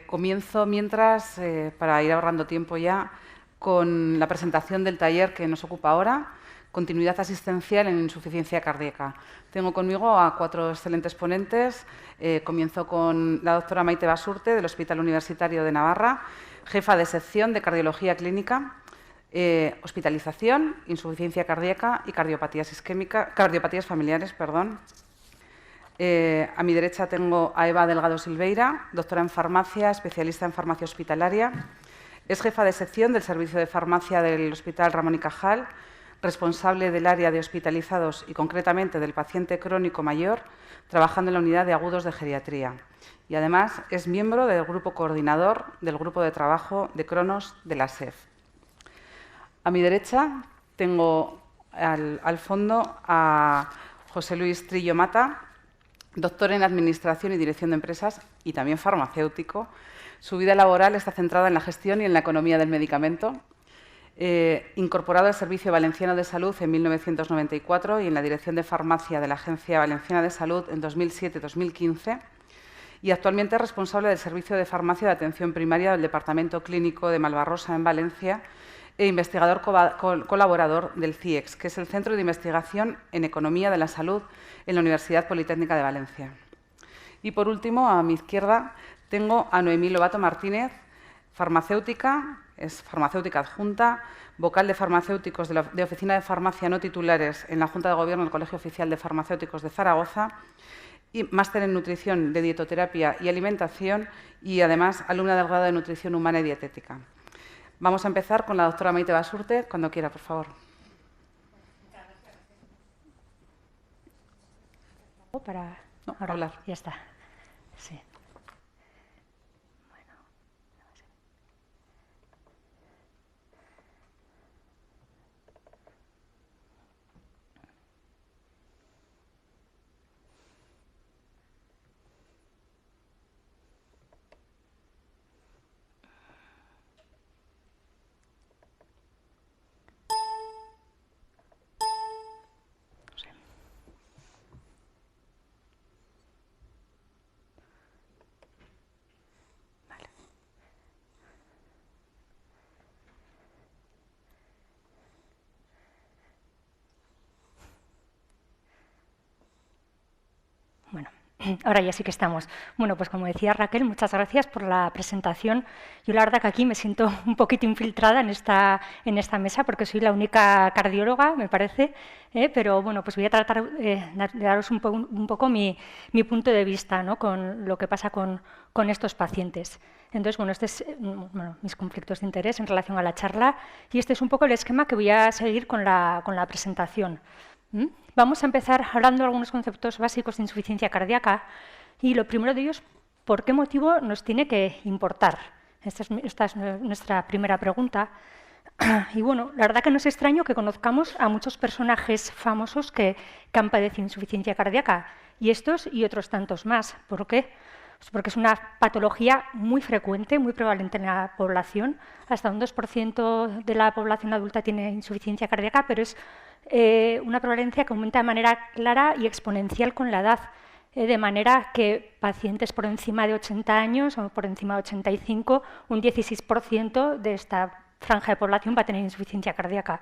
Comienzo mientras, para ir ahorrando tiempo ya, con la presentación del taller que nos ocupa ahora, Continuidad asistencial en insuficiencia cardíaca. Tengo conmigo a 4 excelentes ponentes. Comienzo con la doctora Maite Basurte, del Hospital Universitario de Navarra, jefa de sección de Cardiología Clínica, hospitalización, insuficiencia cardíaca y cardiopatías familiares. A mi derecha tengo a Eva Delgado Silveira, doctora en farmacia, especialista en farmacia hospitalaria. Es jefa de sección del Servicio de Farmacia del Hospital Ramón y Cajal, responsable del área de hospitalizados y, concretamente, del paciente crónico mayor, trabajando en la unidad de agudos de geriatría. Y, además, es miembro del grupo coordinador del grupo de trabajo de Cronos de la SEF. A mi derecha tengo al fondo a José Luis Trillo Mata, doctor en Administración y Dirección de Empresas y también farmacéutico. Su vida laboral está centrada en la gestión y en la economía del medicamento. Incorporado al Servicio Valenciano de Salud en 1994 y en la Dirección de Farmacia de la Agencia Valenciana de Salud en 2007-2015, y actualmente es responsable del Servicio de Farmacia de Atención Primaria del Departamento Clínico de Malvarrosa en Valencia e investigador colaborador del CIEX, que es el Centro de Investigación en Economía de la Salud en la Universidad Politécnica de Valencia. Y, por último, a mi izquierda tengo a Noemí Lobato Martínez, farmacéutica, es farmacéutica adjunta, vocal de farmacéuticos de Oficina de Farmacia no titulares en la Junta de Gobierno del Colegio Oficial de Farmacéuticos de Zaragoza, y máster en Nutrición de Dietoterapia y Alimentación y, además, alumna del grado de Nutrición Humana y Dietética. Vamos a empezar con la doctora Maite Basurte, cuando quiera, por favor. Para no, ahora hablar. Ya está. Sí. Bueno, ahora ya sí que estamos. Bueno, pues como decía Raquel, muchas gracias por la presentación. Yo la verdad que aquí me siento un poquito infiltrada en esta mesa porque soy la única cardióloga, me parece, pero bueno, pues voy a tratar de daros un poco mi punto de vista, ¿no?, con lo que pasa con estos pacientes. Entonces, bueno, este es mis conflictos de interés en relación a la charla y este es un poco el esquema que voy a seguir con la presentación. Vamos a empezar hablando de algunos conceptos básicos de insuficiencia cardíaca y lo primero de ellos, ¿por qué motivo nos tiene que importar? Esta es nuestra primera pregunta. Y bueno, la verdad que no es extraño que conozcamos a muchos personajes famosos que han padecido insuficiencia cardíaca y estos y otros tantos más. ¿Por qué? Pues porque es una patología muy frecuente, muy prevalente en la población. Hasta un 2% de la población adulta tiene insuficiencia cardíaca, pero es una prevalencia que aumenta de manera clara y exponencial con la edad, de manera que pacientes por encima de 80 años o por encima de 85, un 16% de esta franja de población va a tener insuficiencia cardíaca.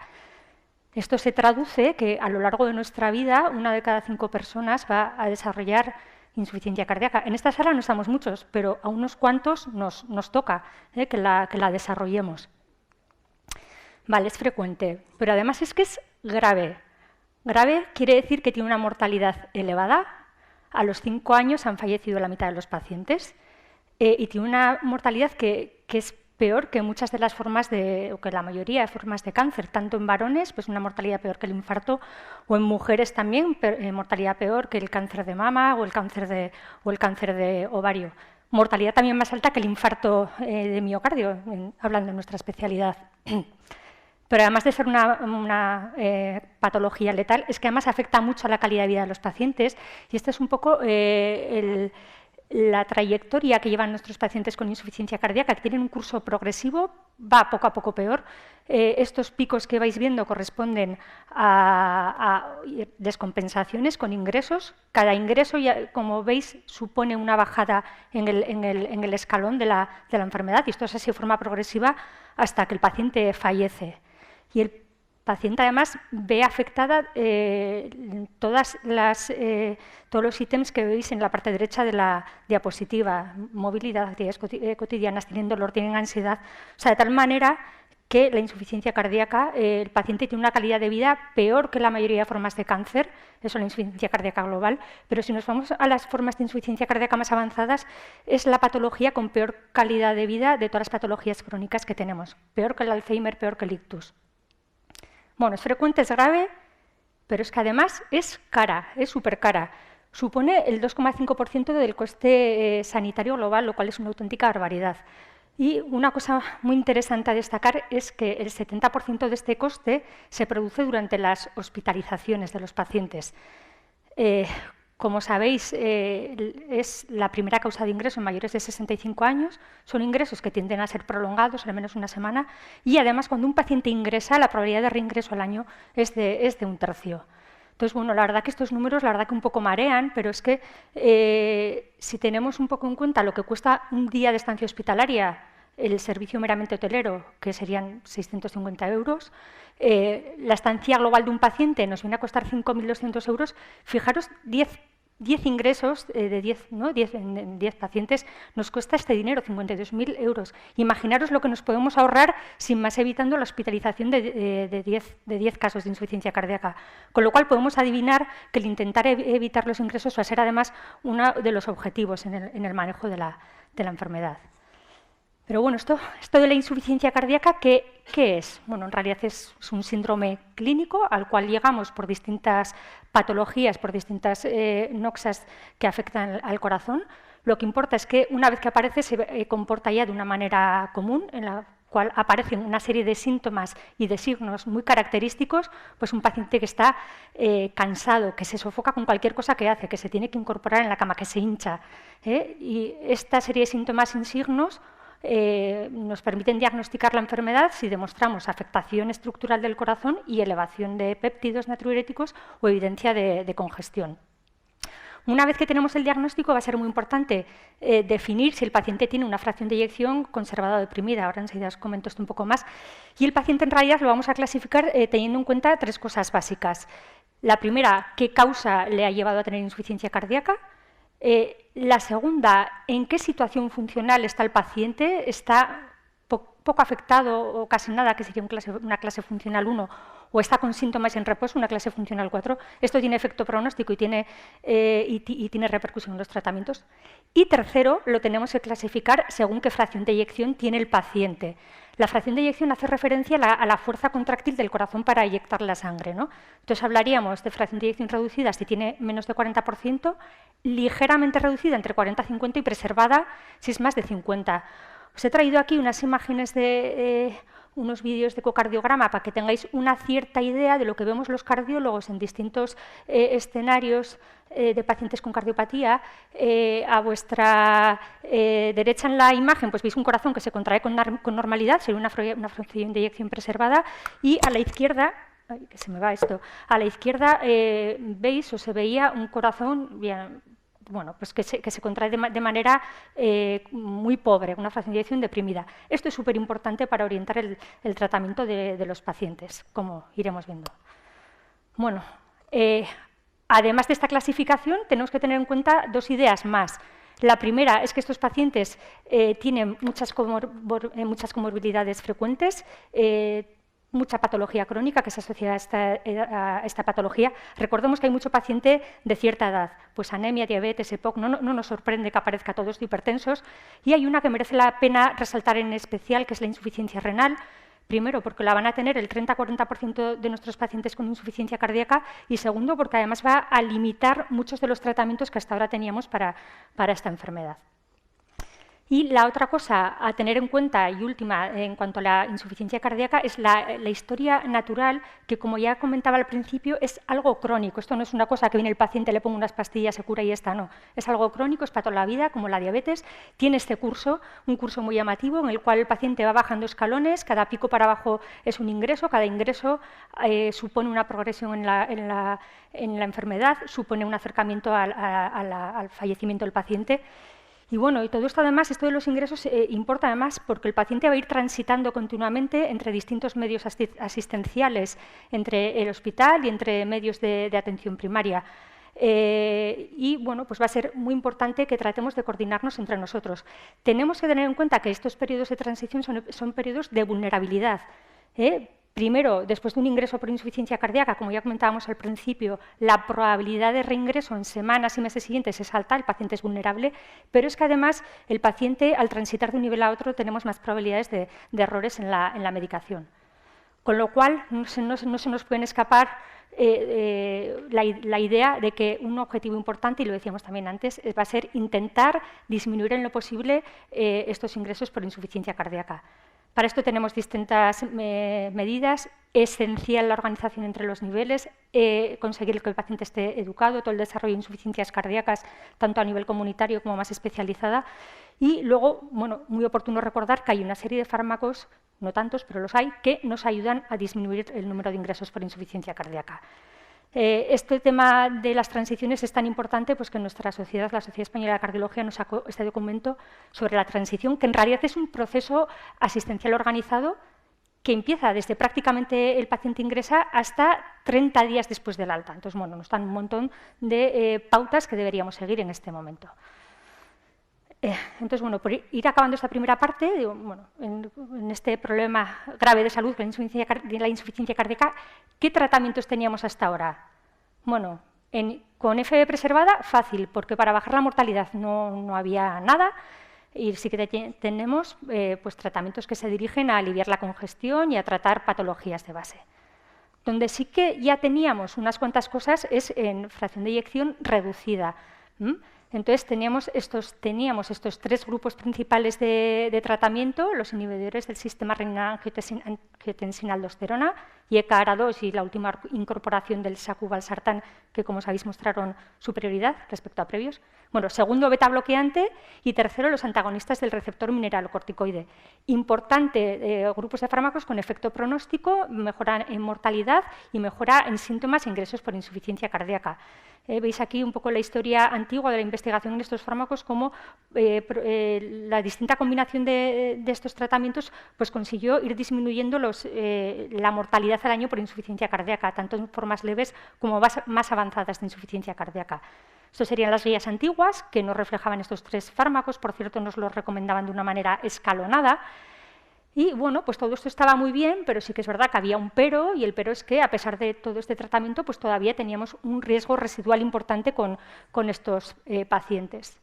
Esto se traduce que a lo largo de nuestra vida 1 de cada 5 personas va a desarrollar insuficiencia cardíaca. En esta sala no estamos muchos, pero a unos cuantos nos toca que la desarrollemos. Vale, es frecuente, pero además es que es grave. Grave quiere decir que tiene una mortalidad elevada. A los 5 años han fallecido la mitad de los pacientes y tiene una mortalidad que es peor que muchas de las formas o que la mayoría de formas de cáncer, tanto en varones, pues una mortalidad peor que el infarto, o en mujeres también, mortalidad peor que el cáncer de mama o el cáncer de ovario. Mortalidad también más alta que el infarto de miocardio, hablando de nuestra especialidad. Pero además de ser una patología letal, es que además afecta mucho a la calidad de vida de los pacientes y este es un poco el la trayectoria que llevan nuestros pacientes con insuficiencia cardíaca, que tienen un curso progresivo, va poco a poco peor. Estos picos que vais viendo corresponden a descompensaciones con ingresos. Cada ingreso, como veis, supone una bajada en el escalón de la enfermedad, y esto es así de forma progresiva hasta que el paciente fallece. Y el paciente además ve afectada todos los ítems que veis en la parte derecha de la diapositiva: movilidad, actividades cotidianas, tienen dolor, tienen ansiedad. O sea, de tal manera que la insuficiencia cardíaca, el paciente tiene una calidad de vida peor que la mayoría de formas de cáncer, eso es la insuficiencia cardíaca global, pero si nos vamos a las formas de insuficiencia cardíaca más avanzadas, es la patología con peor calidad de vida de todas las patologías crónicas que tenemos, peor que el Alzheimer, peor que el ictus. Bueno, es frecuente, es grave, pero es que además es cara, es súper cara. Supone el 2,5% del coste sanitario global, lo cual es una auténtica barbaridad. Y una cosa muy interesante a destacar es que el 70% de este coste se produce durante las hospitalizaciones de los pacientes. Como sabéis, es la primera causa de ingreso en mayores de 65 años. Son ingresos que tienden a ser prolongados, al menos una semana. Y además, cuando un paciente ingresa, la probabilidad de reingreso al año es de un tercio. Entonces, bueno, la verdad que estos números, la verdad que un poco marean, pero es que si tenemos un poco en cuenta lo que cuesta un día de estancia hospitalaria, el servicio meramente hotelero, que serían 650 €, la estancia global de un paciente nos viene a costar 5.200 €, fijaros, 10 ingresos de 10 pacientes nos cuesta este dinero, 52.000 €. Imaginaros lo que nos podemos ahorrar sin más evitando la hospitalización de 10 casos de insuficiencia cardíaca. Con lo cual podemos adivinar que el intentar evitar los ingresos va a ser además uno de los objetivos en el manejo de la enfermedad. Pero bueno, esto de la insuficiencia cardíaca, ¿qué es? Bueno, en realidad es un síndrome clínico al cual llegamos por distintas patologías, por distintas noxas que afectan al corazón. Lo que importa es que una vez que aparece se comporta ya de una manera común, en la cual aparecen una serie de síntomas y de signos muy característicos, pues un paciente que está cansado, que se sofoca con cualquier cosa que hace, que se tiene que incorporar en la cama, que se hincha. Y esta serie de síntomas y signos nos permiten diagnosticar la enfermedad si demostramos afectación estructural del corazón y elevación de péptidos natriuréticos o evidencia de congestión. Una vez que tenemos el diagnóstico, va a ser muy importante definir si el paciente tiene una fracción de eyección conservada o deprimida. Ahora enseguida os comento esto un poco más. Y el paciente en realidad lo vamos a clasificar teniendo en cuenta 3 cosas básicas. La primera, ¿qué causa le ha llevado a tener insuficiencia cardíaca? La segunda, ¿en qué situación funcional está el paciente? ¿Está poco afectado o casi nada, que sería una clase funcional 1, o está con síntomas en reposo, una clase funcional 4? Esto tiene efecto pronóstico y tiene repercusión en los tratamientos. Y tercero, lo tenemos que clasificar según qué fracción de eyección tiene el paciente. La fracción de eyección hace referencia a la fuerza contráctil del corazón para eyectar la sangre, ¿no? Entonces hablaríamos de fracción de eyección reducida si tiene menos de 40%, ligeramente reducida entre 40 y 50 y preservada si es más de 50. Os he traído aquí unas imágenes de unos vídeos de ecocardiograma para que tengáis una cierta idea de lo que vemos los cardiólogos en distintos escenarios de pacientes con cardiopatía. A vuestra derecha en la imagen pues veis un corazón que se contrae con normalidad, sería una fracción de eyección preservada, y a la izquierda, que se me va esto, a la izquierda veis o se veía un corazón bien, bueno, pues que se contrae de manera muy pobre, una fracción de eyección deprimida. Esto es súper importante para orientar el tratamiento de los pacientes, como iremos viendo. Bueno, además de esta clasificación, tenemos que tener en cuenta 2 ideas más. La primera es que estos pacientes tienen muchas comorbilidades frecuentes, mucha patología crónica que se asocia a esta patología. Recordemos que hay mucho paciente de cierta edad, pues anemia, diabetes, EPOC, no nos sorprende que aparezca todos hipertensos, y hay una que merece la pena resaltar en especial, que es la insuficiencia renal. Primero, porque la van a tener el 30-40% de nuestros pacientes con insuficiencia cardíaca, y segundo, porque además va a limitar muchos de los tratamientos que hasta ahora teníamos para esta enfermedad. Y la otra cosa a tener en cuenta, y última, en cuanto a la insuficiencia cardíaca, es la historia natural, que como ya comentaba al principio, es algo crónico. Esto no es una cosa que viene el paciente, le pongo unas pastillas, se cura y ya está, no. Es algo crónico, es para toda la vida, como la diabetes. Tiene este curso, un curso muy llamativo, en el cual el paciente va bajando escalones, cada pico para abajo es un ingreso, cada ingreso supone una progresión en la enfermedad, supone un acercamiento al fallecimiento del paciente. Y bueno, y todo esto además, esto de los ingresos importa además porque el paciente va a ir transitando continuamente entre distintos medios asistenciales, entre el hospital y entre medios de atención primaria. Y bueno, pues va a ser muy importante que tratemos de coordinarnos entre nosotros. Tenemos que tener en cuenta que estos periodos de transición son periodos de vulnerabilidad. Primero, después de un ingreso por insuficiencia cardíaca, como ya comentábamos al principio, la probabilidad de reingreso en semanas y meses siguientes es alta, el paciente es vulnerable, pero es que además el paciente, al transitar de un nivel a otro, tenemos más probabilidades de errores en la medicación. Con lo cual, no se nos pueden escapar la idea de que un objetivo importante, y lo decíamos también antes, va a ser intentar disminuir en lo posible estos ingresos por insuficiencia cardíaca. Para esto tenemos distintas medidas, esencial la organización entre los niveles, conseguir que el paciente esté educado, todo el desarrollo de insuficiencias cardíacas, tanto a nivel comunitario como más especializada. Y luego, bueno, muy oportuno recordar que hay una serie de fármacos, no tantos, pero los hay, que nos ayudan a disminuir el número de ingresos por insuficiencia cardíaca. Este tema de las transiciones es tan importante pues, que nuestra sociedad, la Sociedad Española de Cardiología, nos sacó este documento sobre la transición, que en realidad es un proceso asistencial organizado que empieza desde prácticamente el paciente ingresa hasta 30 días después del alta. Entonces, bueno, nos dan un montón de pautas que deberíamos seguir en este momento. Entonces, bueno, por ir acabando esta primera parte, digo, bueno, en este problema grave de salud, la insuficiencia cardíaca, ¿qué tratamientos teníamos hasta ahora? Bueno, con FB preservada, fácil, porque para bajar la mortalidad no había nada, y sí que tenemos pues, tratamientos que se dirigen a aliviar la congestión y a tratar patologías de base. Donde sí que ya teníamos unas cuantas cosas es en fracción de eyección reducida. Entonces teníamos estos 3 grupos principales de tratamiento, los inhibidores del sistema renina-angiotensina-aldosterona, YECA-ARA2 y la última incorporación del sacubalsartán, que como sabéis mostraron superioridad respecto a previos. Bueno, segundo, beta-bloqueante, y tercero, los antagonistas del receptor mineralocorticoide. Importante, grupos de fármacos con efecto pronóstico, mejora en mortalidad y mejora en síntomas e ingresos por insuficiencia cardíaca. Veis aquí un poco la historia antigua de la investigación en estos fármacos, cómo la distinta combinación de estos tratamientos pues, consiguió ir disminuyendo la mortalidad al año por insuficiencia cardíaca, tanto en formas leves como más avanzadas de insuficiencia cardíaca. Estas serían las guías antiguas, que nos reflejaban estos 3 fármacos, por cierto, nos los recomendaban de una manera escalonada. Y bueno, pues todo esto estaba muy bien, pero sí que es verdad que había un pero, y el pero es que a pesar de todo este tratamiento, pues todavía teníamos un riesgo residual importante con estos pacientes.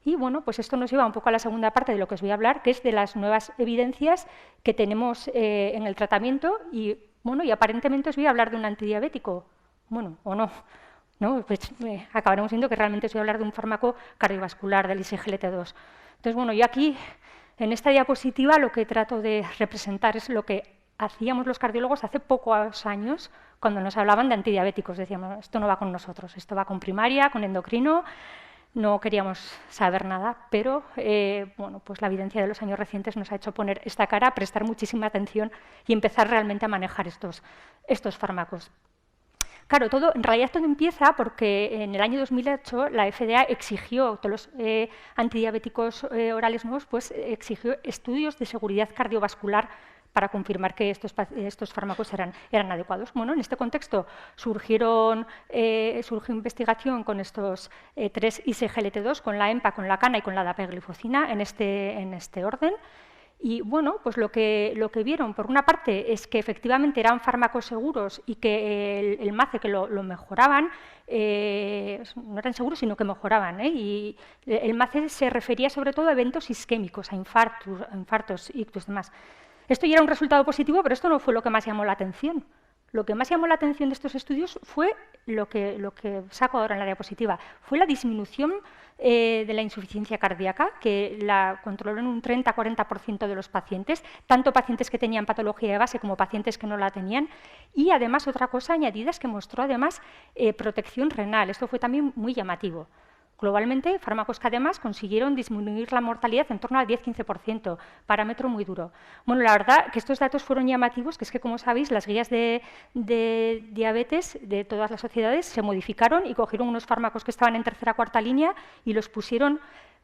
Y bueno, pues esto nos lleva un poco a la segunda parte de lo que os voy a hablar, que es de las nuevas evidencias que tenemos en el tratamiento, y bueno, y aparentemente os voy a hablar de un antidiabético, bueno, o no. Pues, acabaremos viendo que realmente os voy a hablar de un fármaco cardiovascular, del ISGLT2. Entonces, bueno, yo aquí, en esta diapositiva, lo que trato de representar es lo que hacíamos los cardiólogos hace pocos años, cuando nos hablaban de antidiabéticos. Decíamos, esto no va con nosotros, esto va con primaria, con endocrino, no queríamos saber nada, pero bueno, pues la evidencia de los años recientes nos ha hecho poner esta cara, prestar muchísima atención y empezar realmente a manejar estos fármacos. Claro, en realidad todo empieza porque en el año 2008 la FDA exigió, todos los antidiabéticos orales nuevos, pues exigió estudios de seguridad cardiovascular para confirmar que estos fármacos eran adecuados. Bueno, en este contexto surgió investigación con estos 3 ISGLT2, con la EMPA, con la CANA y con la dapagliflozina en este orden. Y bueno, pues lo que vieron, por una parte, es que efectivamente eran fármacos seguros y que el MACE que lo mejoraban, no eran seguros, sino que mejoraban. Y el MACE se refería sobre todo a eventos isquémicos, a infartos, ictus y demás. Esto ya era un resultado positivo, pero esto no fue lo que más llamó la atención. Lo que más llamó la atención de estos estudios fue lo que saco ahora en la diapositiva fue la disminución de la insuficiencia cardíaca, que la controló en un 30-40% de los pacientes, tanto pacientes que tenían patología de base como pacientes que no la tenían. Y además, otra cosa añadida es que mostró además protección renal. Esto fue también muy llamativo. Globalmente, fármacos que además consiguieron disminuir la mortalidad en torno al 10-15%, parámetro muy duro. Bueno, la verdad que estos datos fueron llamativos, que es que, como sabéis, las guías de diabetes de todas las sociedades se modificaron y cogieron unos fármacos que estaban en tercera o cuarta línea y los pusieron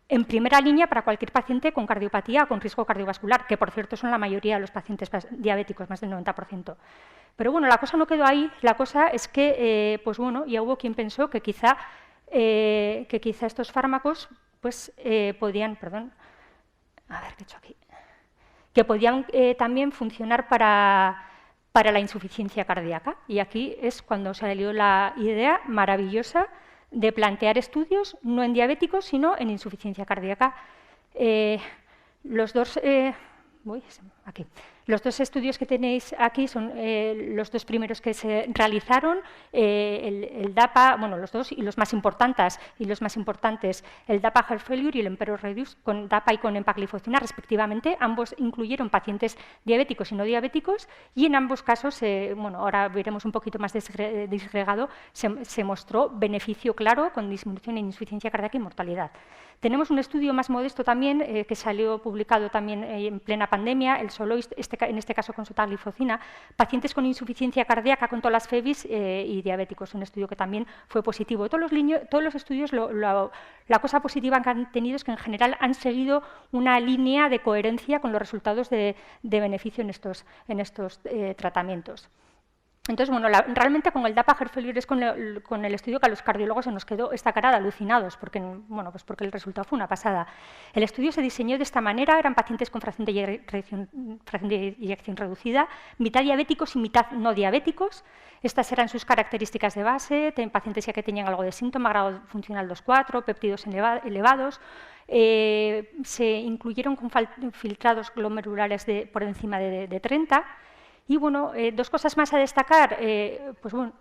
en primera línea para cualquier paciente con cardiopatía o con riesgo cardiovascular, que, por cierto, son la mayoría de los pacientes diabéticos, más del 90%. Pero bueno, la cosa no quedó ahí. La cosa es que, pues bueno, ya hubo quien pensó que quizá estos fármacos pues, podían, perdón, a ver qué he hecho aquí, que podían también funcionar para la insuficiencia cardíaca. Y aquí es cuando salió la idea maravillosa de plantear estudios no en diabéticos, sino en insuficiencia cardíaca. Los dos estudios que tenéis aquí son los dos primeros que se realizaron, el DAPA, bueno, los dos y los más importantes, el DAPA Heart Failure y el Emperor Reduce, con DAPA y con empagliflozina respectivamente. Ambos incluyeron pacientes diabéticos y no diabéticos, y en ambos casos, bueno, ahora veremos un poquito más disgregado, se mostró beneficio claro con disminución en insuficiencia cardíaca y mortalidad. Tenemos un estudio más modesto también, que salió publicado también en plena pandemia, el SOLOIST, en este caso con sotagliflozina, pacientes con insuficiencia cardíaca con todas las FEBIs y diabéticos, un estudio que también fue positivo. Todos los estudios, la cosa positiva que han tenido es que en general han seguido una línea de coherencia con los resultados de beneficio en estos tratamientos. Entonces, bueno, realmente con el DAPA Heart Failure es con el estudio que a los cardiólogos se nos quedó esta cara de alucinados, porque, bueno, pues porque el resultado fue una pasada. El estudio se diseñó de esta manera, eran pacientes con fracción de eyección reducida, mitad diabéticos y mitad no diabéticos. Estas eran sus características de base, pacientes ya que tenían algo de síntoma, grado funcional 2,4, péptidos elevados. Se incluyeron con filtrados glomerulares por encima de 30. Y bueno, dos cosas más a destacar. Pues bueno,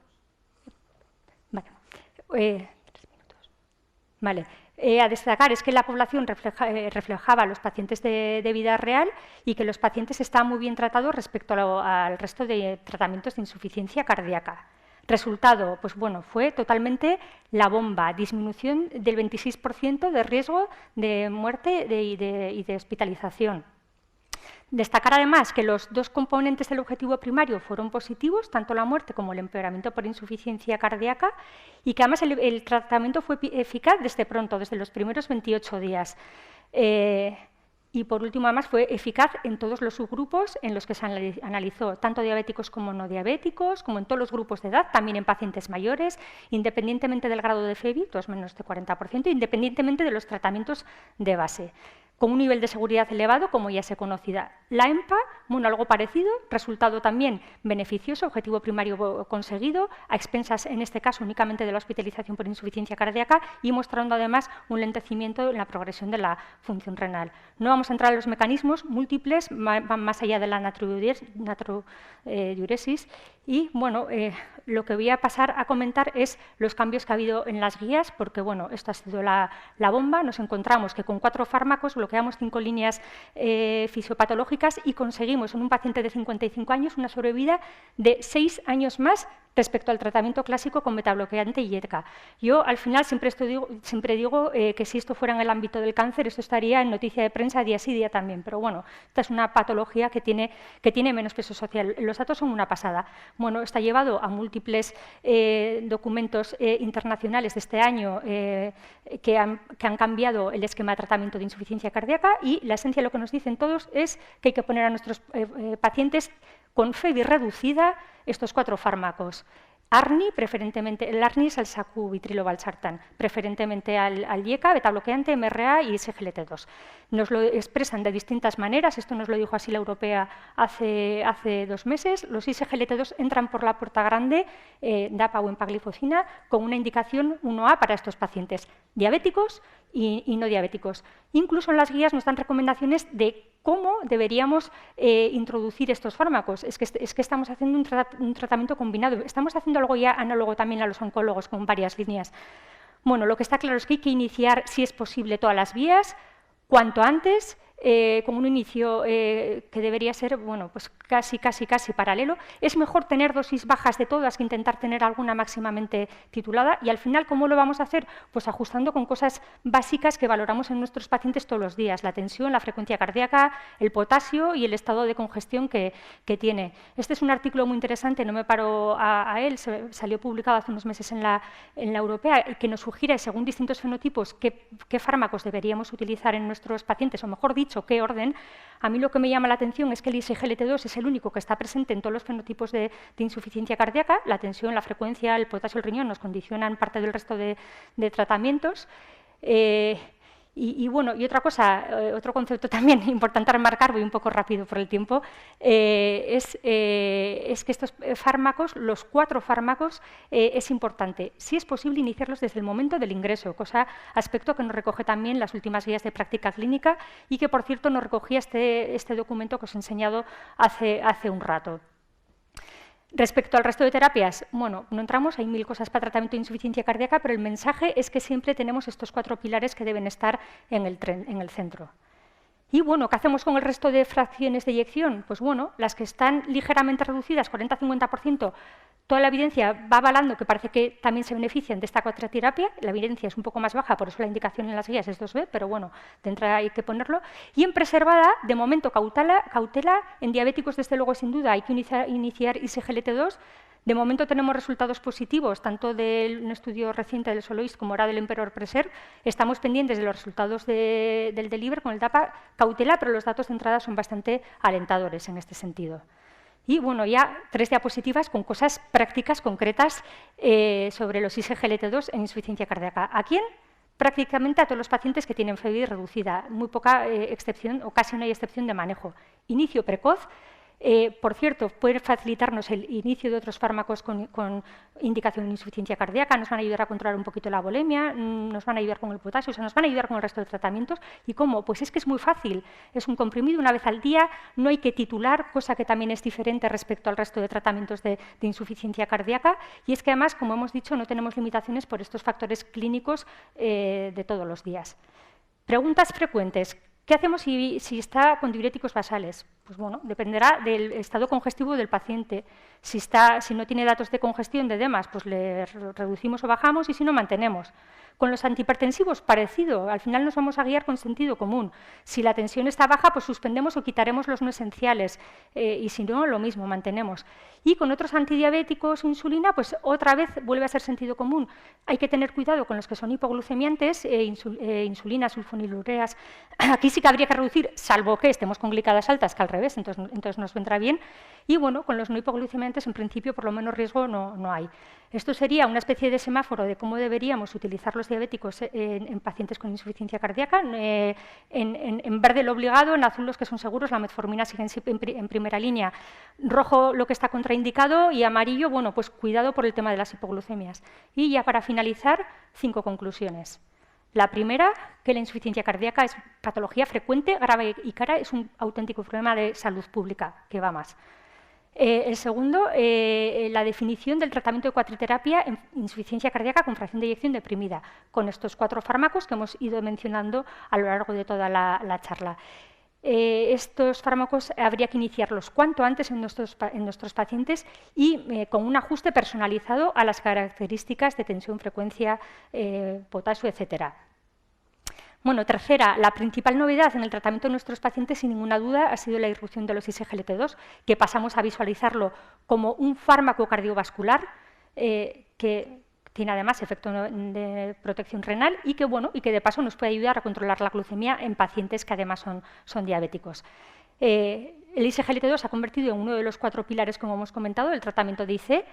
a destacar es que la población reflejaba a los pacientes de vida real y que los pacientes estaban muy bien tratados respecto al resto de tratamientos de insuficiencia cardíaca. Resultado, pues bueno, fue totalmente la bomba, disminución del 26% de riesgo de muerte y de hospitalización. Destacar además que los dos componentes del objetivo primario fueron positivos, tanto la muerte como el empeoramiento por insuficiencia cardíaca, y que además el tratamiento fue eficaz desde pronto, desde los primeros 28 días. Y por último, además, fue eficaz en todos los subgrupos en los que se analizó, tanto diabéticos como no diabéticos, como en todos los grupos de edad, también en pacientes mayores, independientemente del grado de FEBI, todos menos de 40%, independientemente de los tratamientos de base, con un nivel de seguridad elevado, como ya se conocía. La EMPA, bueno, algo parecido, resultado también beneficioso, objetivo primario conseguido, a expensas, en este caso, únicamente de la hospitalización por insuficiencia cardíaca y mostrando además un lentecimiento en la progresión de la función renal. No vamos a entrar en los mecanismos múltiples, van más allá de la natriuresis y, bueno, lo que voy a pasar a comentar es los cambios que ha habido en las guías, porque, bueno, esto ha sido la bomba. Nos encontramos que con 4 fármacos bloqueamos 5 líneas fisiopatológicas y conseguimos en un paciente de 55 años una sobrevida de 6 años más respecto al tratamiento clásico con betabloqueante y ETCA. Yo, al final, siempre digo que si esto fuera en el ámbito del cáncer, esto estaría en noticia de prensa día sí, día también. Pero bueno, esta es una patología que tiene menos peso social. Los datos son una pasada. Bueno, está llevado a múltiples documentos internacionales de este año que han cambiado el esquema de tratamiento de insuficiencia cardíaca, y la esencia de lo que nos dicen todos es que hay que poner a nuestros pacientes con FEBI reducida estos 4 fármacos. ARNI, preferentemente, el ARNI es el sacubitrilo/valsartán, preferentemente al IECA, betabloqueante, MRA y SGLT2. Nos lo expresan de distintas maneras, esto nos lo dijo así la europea hace 2 meses. Los SGLT2 entran por la puerta grande, DAPA o empagliflozina, con una indicación 1A para estos pacientes diabéticos y no diabéticos. Incluso en las guías nos dan recomendaciones de cómo deberíamos introducir estos fármacos. Es que estamos haciendo un tratamiento combinado. Estamos haciendo algo ya análogo también a los oncólogos con varias líneas. Bueno, lo que está claro es que hay que iniciar, si es posible, todas las vías cuanto antes, con un inicio que debería ser bueno, pues casi paralelo. Es mejor tener dosis bajas de todas que intentar tener alguna máximamente titulada. Y al final, ¿cómo lo vamos a hacer? Pues ajustando con cosas básicas que valoramos en nuestros pacientes todos los días: la tensión, la frecuencia cardíaca, el potasio y el estado de congestión que tiene. Este es un artículo muy interesante, no me paro a él, salió publicado hace unos meses en la europea, que nos sugiere, según distintos fenotipos, qué fármacos deberíamos utilizar en nuestros pacientes, o mejor dicho, qué orden. A mí lo que me llama la atención es que el ISGLT2 es el único que está presente en todos los fenotipos de insuficiencia cardíaca. La tensión, la frecuencia, el potasio, el riñón nos condicionan parte del resto de tratamientos. Y bueno, y otra cosa, otro concepto también importante a remarcar, voy un poco rápido por el tiempo, es que estos fármacos, los 4 fármacos, es importante, si es posible, iniciarlos desde el momento del ingreso, aspecto que nos recoge también las últimas guías de práctica clínica y que, por cierto, nos recogía este documento que os he enseñado hace un rato. Respecto al resto de terapias, bueno, no entramos, hay 1000 cosas para tratamiento de insuficiencia cardíaca, pero el mensaje es que siempre tenemos estos 4 pilares que deben estar en el centro. Y bueno, ¿qué hacemos con el resto de fracciones de eyección? Pues bueno, las que están ligeramente reducidas, 40-50%, toda la evidencia va avalando que parece que también se benefician de esta cuatroterapia. La evidencia es un poco más baja, por eso la indicación en las guías es 2B, pero bueno, de entrada hay que ponerlo. Y en preservada, de momento, cautela. En diabéticos, desde luego, sin duda, hay que iniciar ISGLT2. De momento tenemos resultados positivos, tanto de un estudio reciente del Soloist como ahora del Emperor Preserve. Estamos pendientes de los resultados del DELIVER con el DAPA, cautela, pero los datos de entrada son bastante alentadores en este sentido. Y bueno, ya 3 diapositivas con cosas prácticas, concretas, sobre los ISGLT2 en insuficiencia cardíaca. ¿A quién? Prácticamente a todos los pacientes que tienen FEBI reducida, muy poca excepción o casi no hay excepción de manejo. Inicio precoz. Por cierto, puede facilitarnos el inicio de otros fármacos con indicación de insuficiencia cardíaca, nos van a ayudar a controlar un poquito la volemia, nos van a ayudar con el potasio, o sea, nos van a ayudar con el resto de tratamientos. ¿Y cómo? Pues es que es muy fácil, es un comprimido una vez al día, no hay que titular, cosa que también es diferente respecto al resto de tratamientos de insuficiencia cardíaca, y es que además, como hemos dicho, no tenemos limitaciones por estos factores clínicos de todos los días. Preguntas frecuentes. ¿Qué hacemos si está con diuréticos basales? Pues bueno, dependerá del estado congestivo del paciente. Si no tiene datos de congestión de edemas, pues le reducimos o bajamos, y si no, mantenemos. Con los antihipertensivos, parecido. Al final nos vamos a guiar con sentido común. Si la tensión está baja, pues suspendemos o quitaremos los no esenciales. Y si no, lo mismo, mantenemos. Y con otros antidiabéticos o insulina, pues otra vez vuelve a ser sentido común. Hay que tener cuidado con los que son hipoglucemiantes, insulina, sulfonilureas. Aquí sí que habría que reducir, salvo que estemos con glicadas altas, que al revés, entonces nos vendrá bien. Y bueno, con los no hipoglucemiantes, en principio, por lo menos riesgo no hay. Esto sería una especie de semáforo de cómo deberíamos utilizar los diabéticos en pacientes con insuficiencia cardíaca. En verde lo obligado, en azul los que son seguros, la metformina sigue en primera línea. Rojo lo que está contraindicado y amarillo, bueno, pues cuidado por el tema de las hipoglucemias. Y ya para finalizar, 5 conclusiones. La primera, que la insuficiencia cardíaca es patología frecuente, grave y cara, es un auténtico problema de salud pública, que va más. El segundo, la definición del tratamiento de cuatriterapia en insuficiencia cardíaca con fracción de eyección deprimida, con estos 4 fármacos que hemos ido mencionando a lo largo de toda la charla. Estos fármacos habría que iniciarlos cuanto antes en nuestros pacientes y con un ajuste personalizado a las características de tensión, frecuencia, potasio, etcétera. Bueno, tercera, la principal novedad en el tratamiento de nuestros pacientes, sin ninguna duda, ha sido la irrupción de los ISGLT2, que pasamos a visualizarlo como un fármaco cardiovascular que tiene además efecto de protección renal y que de paso nos puede ayudar a controlar la glucemia en pacientes que además son diabéticos. El ISGLT2 se ha convertido en uno de los 4 pilares, como hemos comentado, del tratamiento de IC.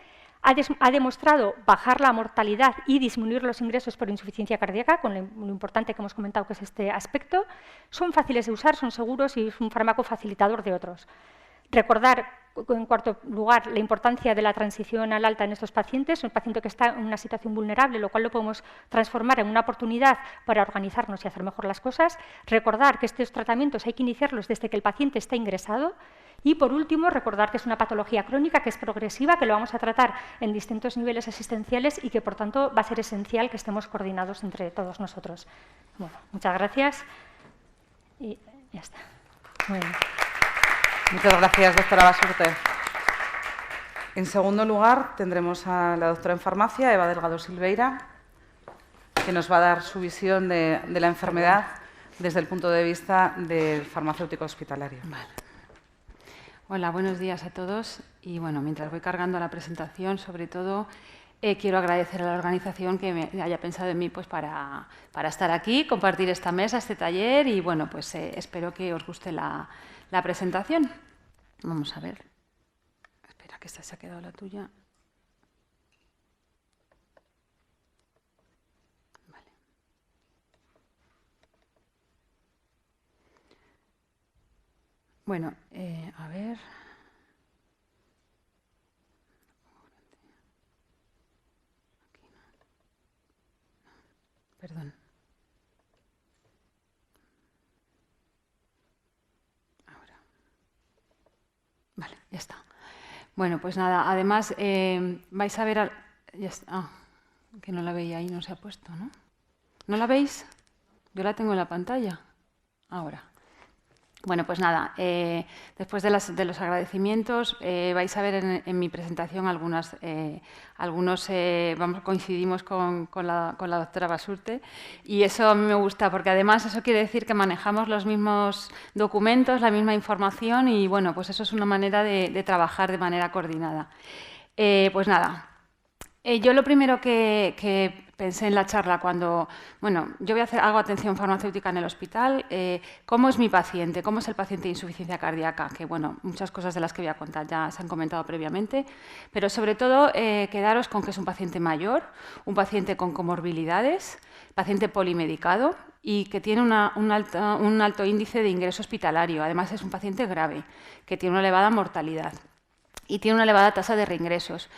Ha demostrado bajar la mortalidad y disminuir los ingresos por insuficiencia cardíaca, con lo importante que hemos comentado que es este aspecto. Son fáciles de usar, son seguros y es un fármaco facilitador de otros. Recordar, en cuarto lugar, la importancia de la transición al alta en estos pacientes, un paciente que está en una situación vulnerable, lo cual lo podemos transformar en una oportunidad para organizarnos y hacer mejor las cosas. Recordar que estos tratamientos hay que iniciarlos desde que el paciente está ingresado. Y, por último, recordar que es una patología crónica, que es progresiva, que lo vamos a tratar en distintos niveles asistenciales y que, por tanto, va a ser esencial que estemos coordinados entre todos nosotros. Bueno, muchas gracias y ya está. Muy bien. Muchas gracias, doctora Basurte. En segundo lugar, tendremos a la doctora en farmacia, Eva Delgado Silveira, que nos va a dar su visión de la enfermedad desde el punto de vista del farmacéutico hospitalario. Vale. Hola, buenos días a todos. Y bueno, mientras voy cargando la presentación, sobre todo, quiero agradecer a la organización que me haya pensado en mí pues, para estar aquí, compartir esta mesa, este taller y bueno, pues espero que os guste la presentación. Vamos a ver. Espera, que esta se ha quedado la tuya. Vale. Bueno, a ver. Perdón. Ahora. Vale, ya está. Bueno, pues nada, además vais a ver... Ya está. Que no la veía ahí, no se ha puesto, ¿no? ¿No la veis? Yo la tengo en la pantalla. Ahora. Bueno, pues nada, después de los agradecimientos, vais a ver en mi presentación algunos coincidimos con la doctora Basurte y eso a mí me gusta porque además eso quiere decir que manejamos los mismos documentos, la misma información y bueno, pues eso es una manera de trabajar de manera coordinada. Pues nada, yo lo primero que pensé en la charla cuando, bueno, yo hago atención farmacéutica en el hospital, ¿cómo es mi paciente? ¿Cómo es el paciente de insuficiencia cardíaca? Que, bueno, muchas cosas de las que voy a contar ya se han comentado previamente, pero sobre todo quedaros con que es un paciente mayor, un paciente con comorbilidades, paciente polimedicado y que tiene un alto índice de ingreso hospitalario. Además, es un paciente grave, que tiene una elevada mortalidad y tiene una elevada tasa de reingresos.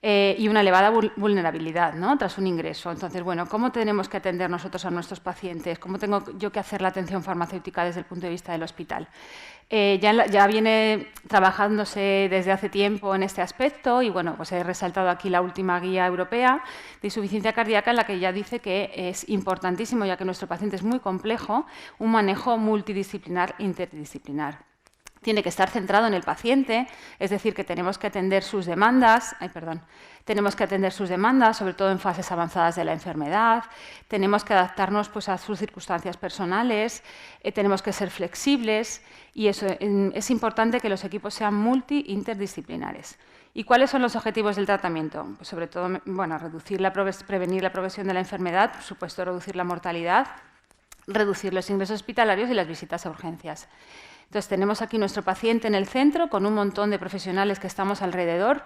Y una elevada vulnerabilidad, ¿no?, tras un ingreso. Entonces, bueno, ¿cómo tenemos que atender nosotros a nuestros pacientes? ¿Cómo tengo yo que hacer la atención farmacéutica desde el punto de vista del hospital? Ya viene trabajándose desde hace tiempo en este aspecto y, bueno, pues he resaltado aquí la última guía europea de insuficiencia cardíaca en la que ya dice que es importantísimo, ya que nuestro paciente es muy complejo, un manejo multidisciplinar interdisciplinar. Tiene que estar centrado en el paciente, es decir, que tenemos que atender sus demandas, sobre todo en fases avanzadas de la enfermedad, tenemos que adaptarnos pues, a sus circunstancias personales, tenemos que ser flexibles y eso, es importante que los equipos sean multi-interdisciplinares. ¿Y cuáles son los objetivos del tratamiento? Pues sobre todo, bueno, prevenir la progresión de la enfermedad, por supuesto, reducir la mortalidad, reducir los ingresos hospitalarios y las visitas a urgencias. Entonces, tenemos aquí nuestro paciente en el centro con un montón de profesionales que estamos alrededor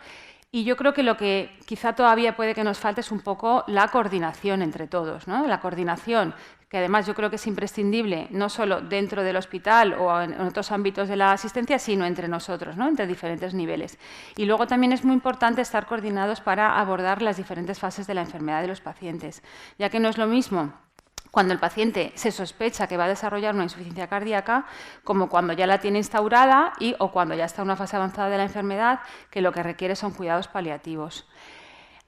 y yo creo que lo que quizá todavía puede que nos falte es un poco la coordinación entre todos, ¿no? La coordinación, que además yo creo que es imprescindible no solo dentro del hospital o en otros ámbitos de la asistencia, sino entre nosotros, ¿no?, entre diferentes niveles. Y luego también es muy importante estar coordinados para abordar las diferentes fases de la enfermedad de los pacientes, ya que no es lo mismo cuando el paciente se sospecha que va a desarrollar una insuficiencia cardíaca, como cuando ya la tiene instaurada o cuando ya está en una fase avanzada de la enfermedad, que lo que requiere son cuidados paliativos.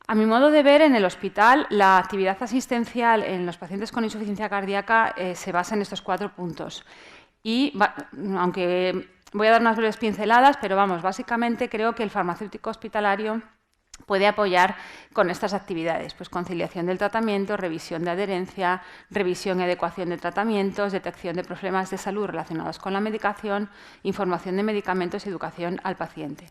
A mi modo de ver, en el hospital, la actividad asistencial en los pacientes con insuficiencia cardíaca se basa en estos 4 puntos. Y, aunque voy a dar unas breves pinceladas, pero vamos, básicamente creo que el farmacéutico hospitalario puede apoyar con estas actividades, pues conciliación del tratamiento, revisión de adherencia, revisión y adecuación de tratamientos, detección de problemas de salud relacionados con la medicación, información de medicamentos y educación al paciente.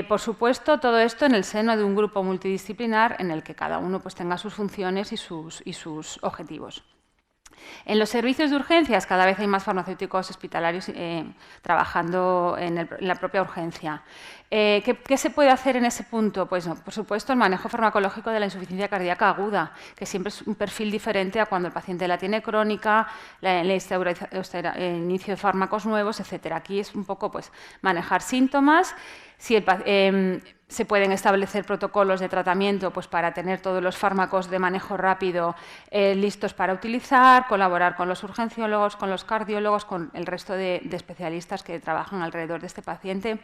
Por supuesto, todo esto en el seno de un grupo multidisciplinar en el que cada uno pues, tenga sus funciones y sus objetivos. En los servicios de urgencias cada vez hay más farmacéuticos hospitalarios trabajando en la propia urgencia. ¿Qué se puede hacer en ese punto? Pues, no, por supuesto, el manejo farmacológico de la insuficiencia cardíaca aguda, que siempre es un perfil diferente a cuando el paciente la tiene crónica, el inicio de fármacos nuevos, etc. Aquí es un poco pues, manejar síntomas. Se pueden establecer protocolos de tratamiento pues, para tener todos los fármacos de manejo rápido listos para utilizar, colaborar con los urgenciólogos, con los cardiólogos, con el resto de especialistas que trabajan alrededor de este paciente,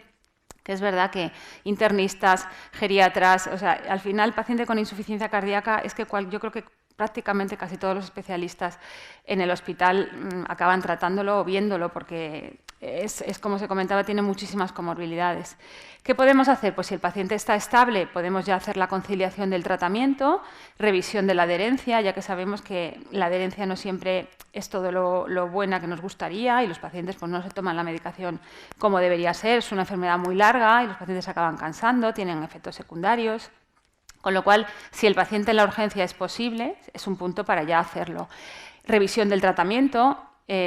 que es verdad que internistas, geriatras, o sea, al final el paciente con insuficiencia cardíaca es que yo creo que prácticamente casi todos los especialistas en el hospital acaban tratándolo o viéndolo porque es como se comentaba, tiene muchísimas comorbilidades. ¿Qué podemos hacer? Pues si el paciente está estable, podemos ya hacer la conciliación del tratamiento, revisión de la adherencia, ya que sabemos que la adherencia no siempre es todo lo buena que nos gustaría y los pacientes pues, no se toman la medicación como debería ser. Es una enfermedad muy larga y los pacientes se acaban cansando, tienen efectos secundarios. Con lo cual, si el paciente en la urgencia es posible, es un punto para ya hacerlo. Revisión del tratamiento,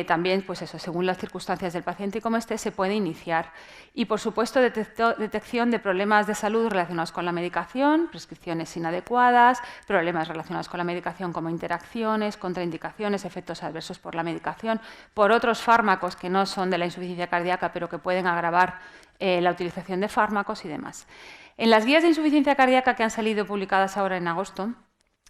también, pues eso, según las circunstancias del paciente y cómo esté, se puede iniciar. Y, por supuesto, detección de problemas de salud relacionados con la medicación, prescripciones inadecuadas, problemas relacionados con la medicación como interacciones, contraindicaciones, efectos adversos por la medicación, por otros fármacos que no son de la insuficiencia cardíaca, pero que pueden agravar la utilización de fármacos y demás. En las guías de insuficiencia cardíaca que han salido publicadas ahora en agosto,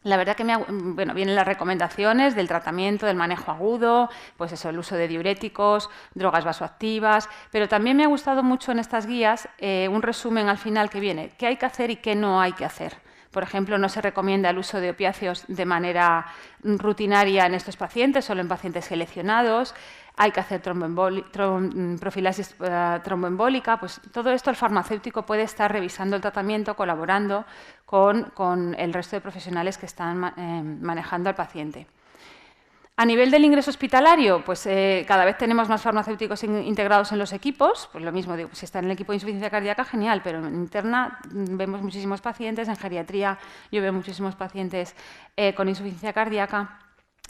la verdad que vienen las recomendaciones del tratamiento, del manejo agudo, pues eso, el uso de diuréticos, drogas vasoactivas, pero también me ha gustado mucho en estas guías un resumen al final que viene, qué hay que hacer y qué no hay que hacer. Por ejemplo, no se recomienda el uso de opiáceos de manera rutinaria en estos pacientes, solo en pacientes seleccionados. Hay que hacer profilaxis tromboembólica. Pues todo esto el farmacéutico puede estar revisando el tratamiento, colaborando con el resto de profesionales que están manejando al paciente. A nivel del ingreso hospitalario, pues cada vez tenemos más farmacéuticos integrados en los equipos. Pues lo mismo, digo, si está en el equipo de insuficiencia cardíaca, genial, pero en interna vemos muchísimos pacientes, en geriatría yo veo muchísimos pacientes con insuficiencia cardíaca.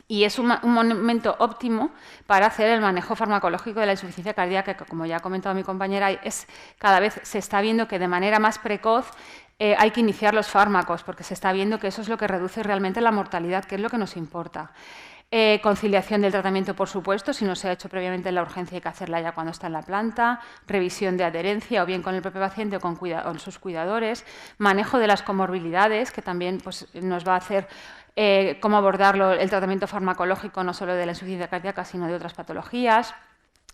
Y es un momento óptimo para hacer el manejo farmacológico de la insuficiencia cardíaca, que como ya ha comentado mi compañera, cada vez se está viendo que de manera más precoz hay que iniciar los fármacos, porque se está viendo que eso es lo que reduce realmente la mortalidad, que es lo que nos importa. Conciliación del tratamiento, por supuesto, si no se ha hecho previamente en la urgencia hay que hacerla ya cuando está en la planta, revisión de adherencia o bien con el propio paciente o con sus cuidadores, manejo de las comorbilidades, que también pues, nos va a hacer cómo abordarlo el tratamiento farmacológico no solo de la insuficiencia cardíaca, sino de otras patologías.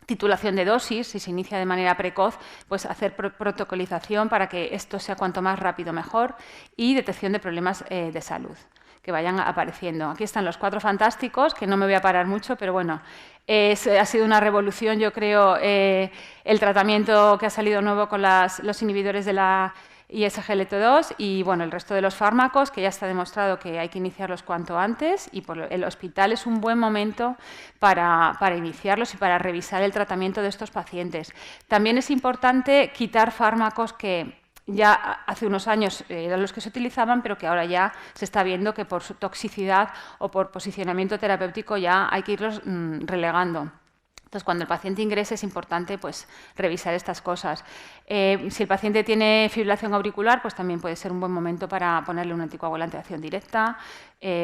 Titulación de dosis, si se inicia de manera precoz, pues hacer protocolización para que esto sea cuanto más rápido mejor y detección de problemas de salud que vayan apareciendo. Aquí están los 4 fantásticos, que no me voy a parar mucho, pero bueno, ha sido una revolución, yo creo, el tratamiento que ha salido nuevo con los inhibidores de la ISGLT2 y bueno, el resto de los fármacos, que ya está demostrado que hay que iniciarlos cuanto antes y el hospital es un buen momento para iniciarlos y para revisar el tratamiento de estos pacientes. También es importante quitar fármacos que ya hace unos años eran los que se utilizaban, pero que ahora ya se está viendo que por su toxicidad o por posicionamiento terapéutico ya hay que irlos relegando. Entonces, cuando el paciente ingrese es importante pues, revisar estas cosas. Si el paciente tiene fibrilación auricular, pues también puede ser un buen momento para ponerle un anticoagulante de acción directa.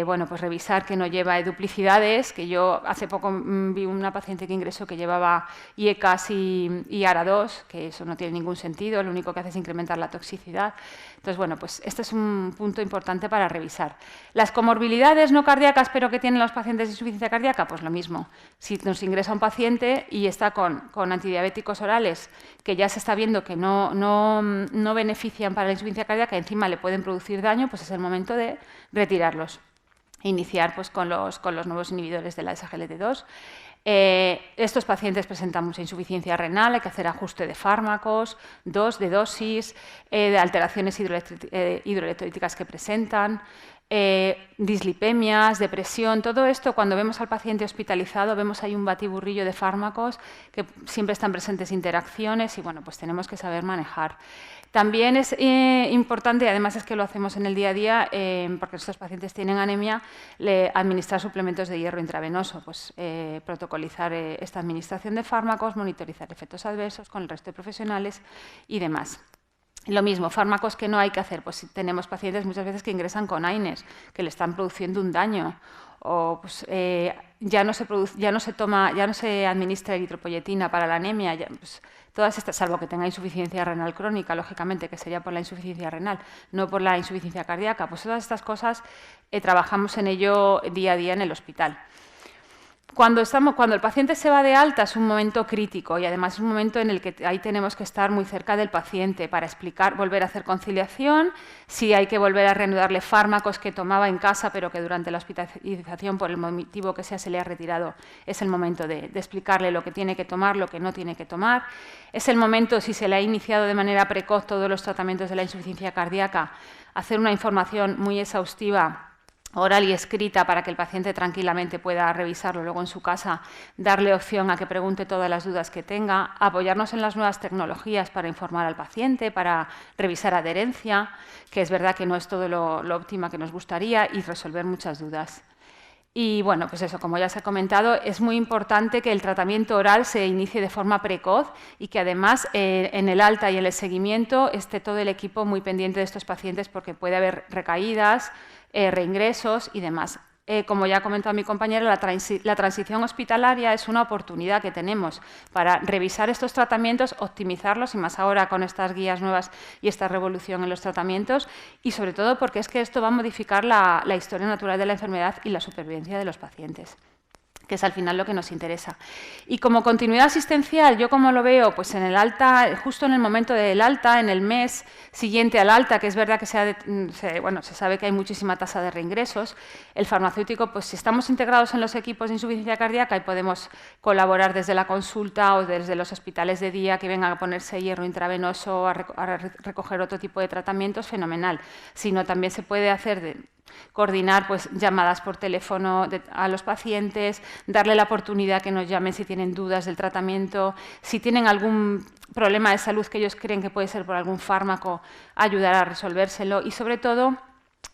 Bueno, pues revisar que no lleva duplicidades, que yo hace poco vi una paciente que ingresó que llevaba IECAS y ARA2, que eso no tiene ningún sentido, lo único que hace es incrementar la toxicidad. Entonces, bueno, pues este es un punto importante para revisar. Las comorbilidades no cardíacas, pero que tienen los pacientes de insuficiencia cardíaca, pues lo mismo. Si nos ingresa un paciente y está con antidiabéticos orales, que ya se está viendo que no benefician para la insuficiencia cardíaca, encima le pueden producir daño, pues es el momento de retirarlos. Iniciar pues, con los nuevos inhibidores de la SGLT2. Estos pacientes presentan mucha insuficiencia renal, hay que hacer ajuste de fármacos, de dosis, de alteraciones hidroelectrolíticas que presentan, dislipemias, depresión, todo esto cuando vemos al paciente hospitalizado vemos ahí un batiburrillo de fármacos que siempre están presentes interacciones y bueno, pues tenemos que saber manejar. También es importante, y además es que lo hacemos en el día a día, porque estos pacientes tienen anemia, administrar suplementos de hierro intravenoso, pues protocolizar esta administración de fármacos, monitorizar efectos adversos con el resto de profesionales y demás. Lo mismo, fármacos que no hay que hacer, pues si tenemos pacientes muchas veces que ingresan con AINES, que le están produciendo un daño, o pues, ya no se administra eritropoyetina para la anemia, pues, todas estas, salvo que tenga insuficiencia renal crónica, lógicamente, que sería por la insuficiencia renal, no por la insuficiencia cardíaca, pues todas estas cosas trabajamos en ello día a día en el hospital. Cuando el paciente se va de alta es un momento crítico y además es un momento en el que ahí tenemos que estar muy cerca del paciente para explicar, volver a hacer conciliación, si hay que volver a reanudarle fármacos que tomaba en casa pero que durante la hospitalización por el motivo que sea se le ha retirado, es el momento de explicarle lo que tiene que tomar, lo que no tiene que tomar. Es el momento, si se le ha iniciado de manera precoz todos los tratamientos de la insuficiencia cardíaca, hacer una información muy exhaustiva oral y escrita para que el paciente tranquilamente pueda revisarlo luego en su casa, darle opción a que pregunte todas las dudas que tenga, apoyarnos en las nuevas tecnologías para informar al paciente, para revisar adherencia, que es verdad que no es todo lo óptima que nos gustaría, y resolver muchas dudas. Y bueno, pues eso, como ya se ha comentado, es muy importante que el tratamiento oral se inicie de forma precoz y que además en el alta y en el seguimiento esté todo el equipo muy pendiente de estos pacientes porque puede haber recaídas, reingresos y demás. Como ya ha comentado mi compañera, la transición hospitalaria es una oportunidad que tenemos para revisar estos tratamientos, optimizarlos, y más ahora con estas guías nuevas y esta revolución en los tratamientos, y sobre todo porque es que esto va a modificar la historia natural de la enfermedad y la supervivencia de los pacientes, que es al final lo que nos interesa. Y como continuidad asistencial, yo como lo veo, pues en el alta, justo en el momento del alta, en el mes siguiente al alta, que es verdad que se sabe que hay muchísima tasa de reingresos, el farmacéutico, pues si estamos integrados en los equipos de insuficiencia cardíaca y podemos colaborar desde la consulta o desde los hospitales de día que vengan a ponerse hierro intravenoso, a recoger otro tipo de tratamientos, fenomenal. Sino también se puede hacer coordinar pues, llamadas por teléfono a los pacientes, darle la oportunidad que nos llamen si tienen dudas del tratamiento, si tienen algún problema de salud que ellos creen que puede ser por algún fármaco, ayudar a resolvérselo y sobre todo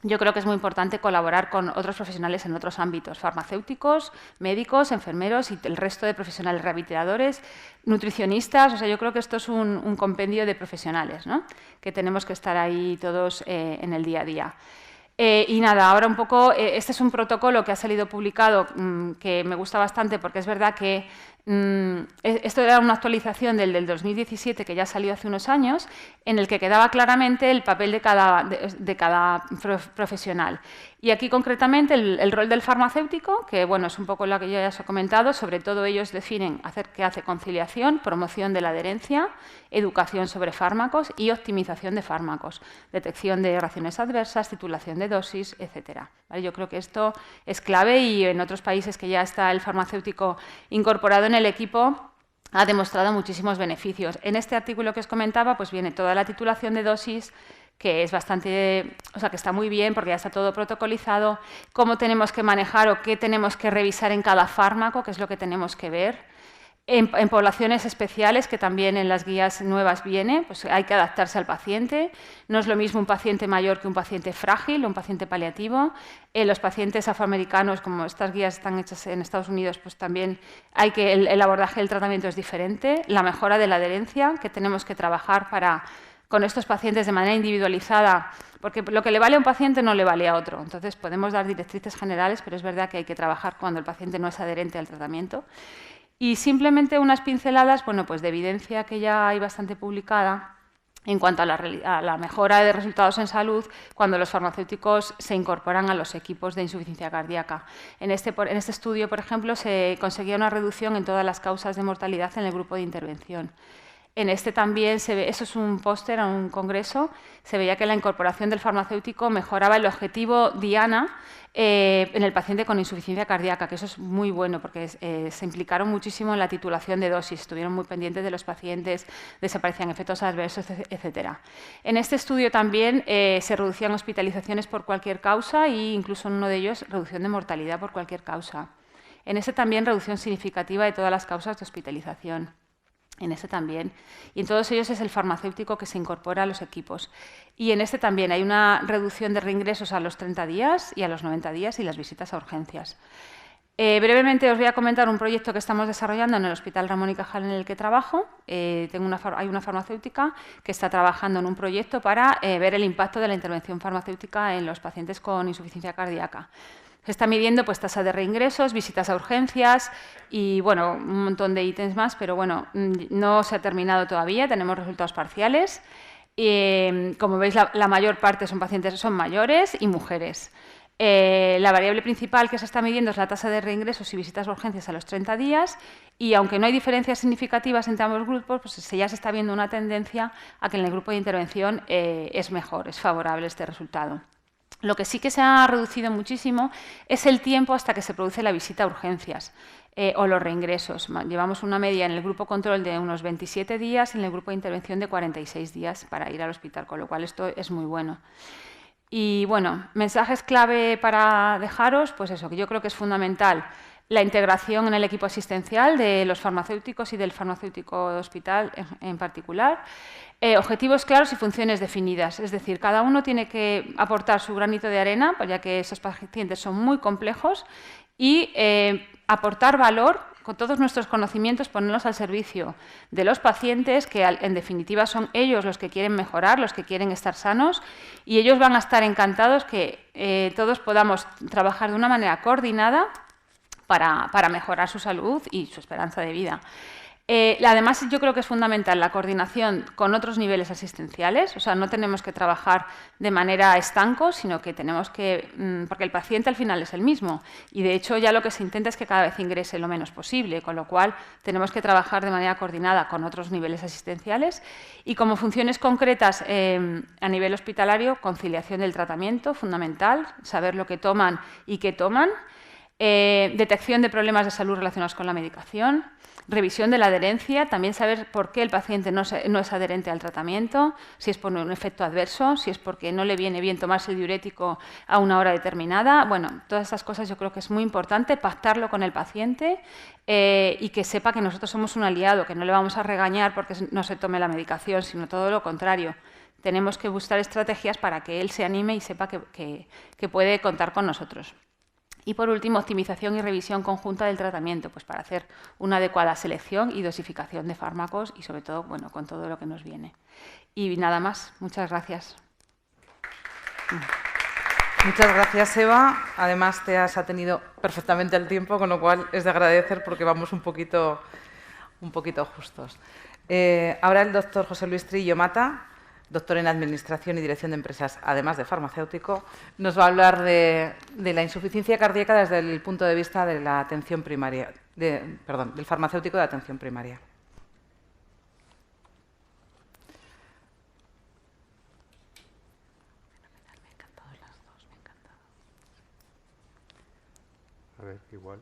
yo creo que es muy importante colaborar con otros profesionales en otros ámbitos, farmacéuticos, médicos, enfermeros y el resto de profesionales rehabilitadores, nutricionistas. O sea, yo creo que esto es un compendio de profesionales, ¿no? Que tenemos que estar ahí todos en el día a día. Y nada, ahora un poco, este es un protocolo que ha salido publicado que me gusta bastante porque es verdad que esto era una actualización del 2017 que ya salió hace unos años, en el que quedaba claramente el papel de cada profesional. Y aquí concretamente el rol del farmacéutico, que bueno, es un poco lo que yo ya os he comentado, sobre todo ellos definen qué hace conciliación, promoción de la adherencia, educación sobre fármacos y optimización de fármacos, detección de reacciones adversas, titulación de dosis, etc. ¿Vale? Yo creo que esto es clave y en otros países que ya está el farmacéutico incorporado en el equipo ha demostrado muchísimos beneficios. En este artículo que os comentaba, pues viene toda la titulación de dosis, que es bastante, o sea, que está muy bien porque ya está todo protocolizado, cómo tenemos que manejar o qué tenemos que revisar en cada fármaco, que es lo que tenemos que ver. En poblaciones especiales, que también en las guías nuevas viene, pues hay que adaptarse al paciente. No es lo mismo un paciente mayor que un paciente frágil o un paciente paliativo. Los pacientes afroamericanos, como estas guías están hechas en Estados Unidos, pues también hay que el abordaje del tratamiento es diferente. La mejora de la adherencia, que tenemos que trabajar con estos pacientes de manera individualizada, porque lo que le vale a un paciente no le vale a otro. Entonces, podemos dar directrices generales, pero es verdad que hay que trabajar cuando el paciente no es adherente al tratamiento. Y simplemente unas pinceladas, bueno, pues de evidencia que ya hay bastante publicada en cuanto a la mejora de resultados en salud cuando los farmacéuticos se incorporan a los equipos de insuficiencia cardíaca. En este estudio, por ejemplo, se conseguía una reducción en todas las causas de mortalidad en el grupo de intervención. En este también se ve, eso es un póster a un congreso, se veía que la incorporación del farmacéutico mejoraba el objetivo DIANA en el paciente con insuficiencia cardíaca, que eso es muy bueno porque se implicaron muchísimo en la titulación de dosis, estuvieron muy pendientes de los pacientes, desaparecían efectos adversos, etc. En este estudio también se reducían hospitalizaciones por cualquier causa e incluso en uno de ellos reducción de mortalidad por cualquier causa. En este también reducción significativa de todas las causas de hospitalización. En este también. Y en todos ellos es el farmacéutico que se incorpora a los equipos. Y en este también hay una reducción de reingresos a los 30 días y a los 90 días y las visitas a urgencias. Brevemente os voy a comentar un proyecto que estamos desarrollando en el Hospital Ramón y Cajal en el que trabajo. Hay una farmacéutica que está trabajando en un proyecto para ver el impacto de la intervención farmacéutica en los pacientes con insuficiencia cardíaca. Se está midiendo pues, tasa de reingresos, visitas a urgencias y bueno, un montón de ítems más, pero bueno, no se ha terminado todavía, tenemos resultados parciales. Como veis, la mayor parte son pacientes son mayores y mujeres. La variable principal que se está midiendo es la tasa de reingresos y visitas a urgencias a los 30 días y aunque no hay diferencias significativas entre ambos grupos, pues ya se está viendo una tendencia a que en el grupo de intervención es mejor, es favorable este resultado. Lo que sí que se ha reducido muchísimo es el tiempo hasta que se produce la visita a urgencias o los reingresos. Llevamos una media en el grupo control de unos 27 días y en el grupo de intervención de 46 días para ir al hospital, con lo cual esto es muy bueno. Y bueno, mensajes clave para dejaros, pues eso, que yo creo que es fundamental la integración en el equipo asistencial de los farmacéuticos y del farmacéutico de hospital en particular. Objetivos claros y funciones definidas, es decir, cada uno tiene que aportar su granito de arena, ya que esos pacientes son muy complejos, y aportar valor con todos nuestros conocimientos, ponerlos al servicio de los pacientes, que en definitiva son ellos los que quieren mejorar, los que quieren estar sanos, y ellos van a estar encantados que todos podamos trabajar de una manera coordinada para mejorar su salud y su esperanza de vida. Además, yo creo que es fundamental la coordinación con otros niveles asistenciales, o sea, no tenemos que trabajar de manera estanco, sino que tenemos que, porque el paciente al final es el mismo, y de hecho ya lo que se intenta es que cada vez ingrese lo menos posible, con lo cual tenemos que trabajar de manera coordinada con otros niveles asistenciales y como funciones concretas a nivel hospitalario, conciliación del tratamiento, fundamental, saber lo que toman y qué toman, detección de problemas de salud relacionados con la medicación, revisión de la adherencia, también saber por qué el paciente no es adherente al tratamiento, si es por un efecto adverso, si es porque no le viene bien tomarse el diurético a una hora determinada. Bueno, todas estas cosas yo creo que es muy importante pactarlo con el paciente y que sepa que nosotros somos un aliado, que no le vamos a regañar porque no se tome la medicación, sino todo lo contrario. Tenemos que buscar estrategias para que él se anime y sepa que puede contar con nosotros. Y por último, optimización y revisión conjunta del tratamiento, pues para hacer una adecuada selección y dosificación de fármacos y sobre todo, bueno, con todo lo que nos viene. Y nada más, muchas gracias. Muchas gracias, Eva. Además, te has atenido perfectamente el tiempo, con lo cual es de agradecer porque vamos un poquito justos. Ahora el doctor José Luis Trillo Mata, doctor en Administración y Dirección de Empresas, además de farmacéutico, nos va a hablar de la insuficiencia cardíaca desde el punto de vista de la atención primaria, del farmacéutico de atención primaria. Me ha encantado las dos, me ha encantado. A ver, igual.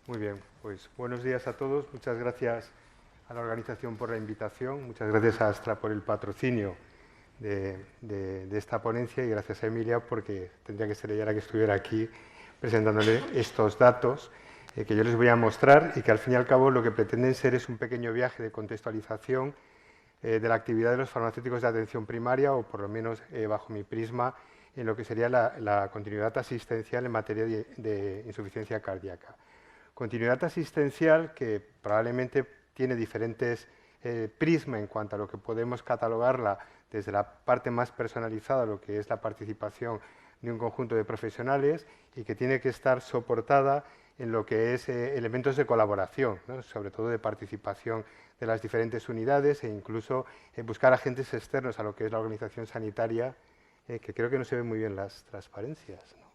Muy bien, pues buenos días a todos. Muchas gracias a la organización por la invitación, muchas gracias a Astra por el patrocinio de esta ponencia y gracias a Emilia porque tendría que ser ella la que estuviera aquí presentándole estos datos que yo les voy a mostrar y que al fin y al cabo lo que pretenden ser es un pequeño viaje de contextualización de la actividad de los farmacéuticos de atención primaria o por lo menos bajo mi prisma en lo que sería la continuidad asistencial en materia de insuficiencia cardíaca. Continuidad asistencial que probablemente tiene diferentes prismas en cuanto a lo que podemos catalogarla desde la parte más personalizada, lo que es la participación de un conjunto de profesionales y que tiene que estar soportada en lo que es elementos de colaboración, ¿no? Sobre todo de participación de las diferentes unidades e incluso buscar agentes externos a lo que es la organización sanitaria, que creo que no se ven muy bien las transparencias, ¿no?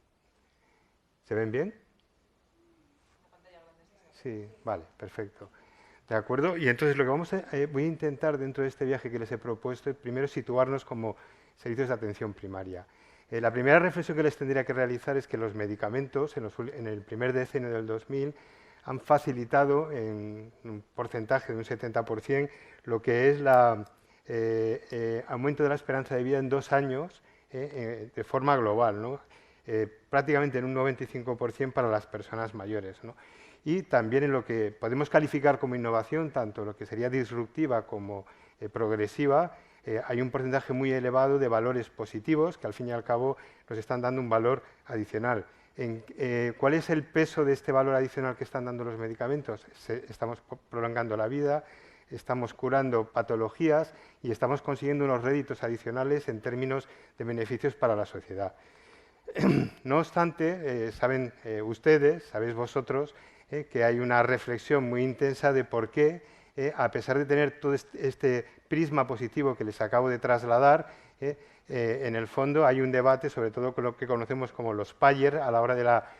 ¿Se ven bien? Sí, vale, perfecto. De acuerdo, y entonces lo que voy a intentar dentro de este viaje que les he propuesto es primero situarnos como servicios de atención primaria. La primera reflexión que les tendría que realizar es que los medicamentos en el primer decenio del 2000 han facilitado en un porcentaje de un 70% lo que es el aumento de la esperanza de vida en 2 años de forma global, ¿no? Prácticamente en un 95% para las personas mayores, ¿no? Y también en lo que podemos calificar como innovación, tanto lo que sería disruptiva como progresiva, hay un porcentaje muy elevado de valores positivos que al fin y al cabo nos están dando un valor adicional. ¿Cuál es el peso de este valor adicional que están dando los medicamentos? Estamos prolongando la vida, estamos curando patologías y estamos consiguiendo unos réditos adicionales en términos de beneficios para la sociedad. No obstante, saben ustedes, sabéis vosotros, que hay una reflexión muy intensa de por qué, a pesar de tener todo este prisma positivo que les acabo de trasladar, en el fondo hay un debate sobre todo con lo que conocemos como los payers a la hora de la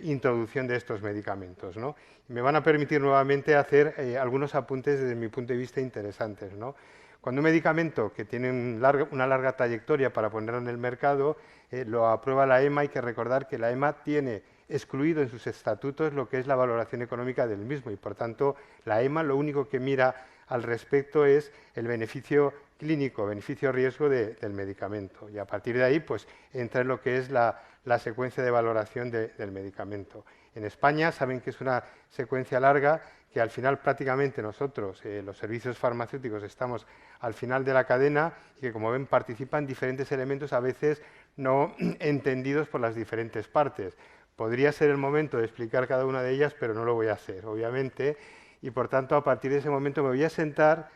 introducción de estos medicamentos, ¿no? Y me van a permitir nuevamente hacer algunos apuntes desde mi punto de vista interesantes, ¿no? Cuando un medicamento que tiene una larga trayectoria para ponerlo en el mercado, lo aprueba la EMA, hay que recordar que la EMA tiene excluido en sus estatutos lo que es la valoración económica del mismo y, por tanto, la EMA lo único que mira al respecto es el beneficio clínico, beneficio-riesgo del medicamento. Y a partir de ahí, pues, entra en lo que es la secuencia de valoración del medicamento. En España saben que es una secuencia larga que al final prácticamente nosotros, los servicios farmacéuticos, estamos al final de la cadena y que, como ven, participan diferentes elementos a veces no entendidos por las diferentes partes. Podría ser el momento de explicar cada una de ellas, pero no lo voy a hacer, obviamente, y por tanto a partir de ese momento me voy a centrar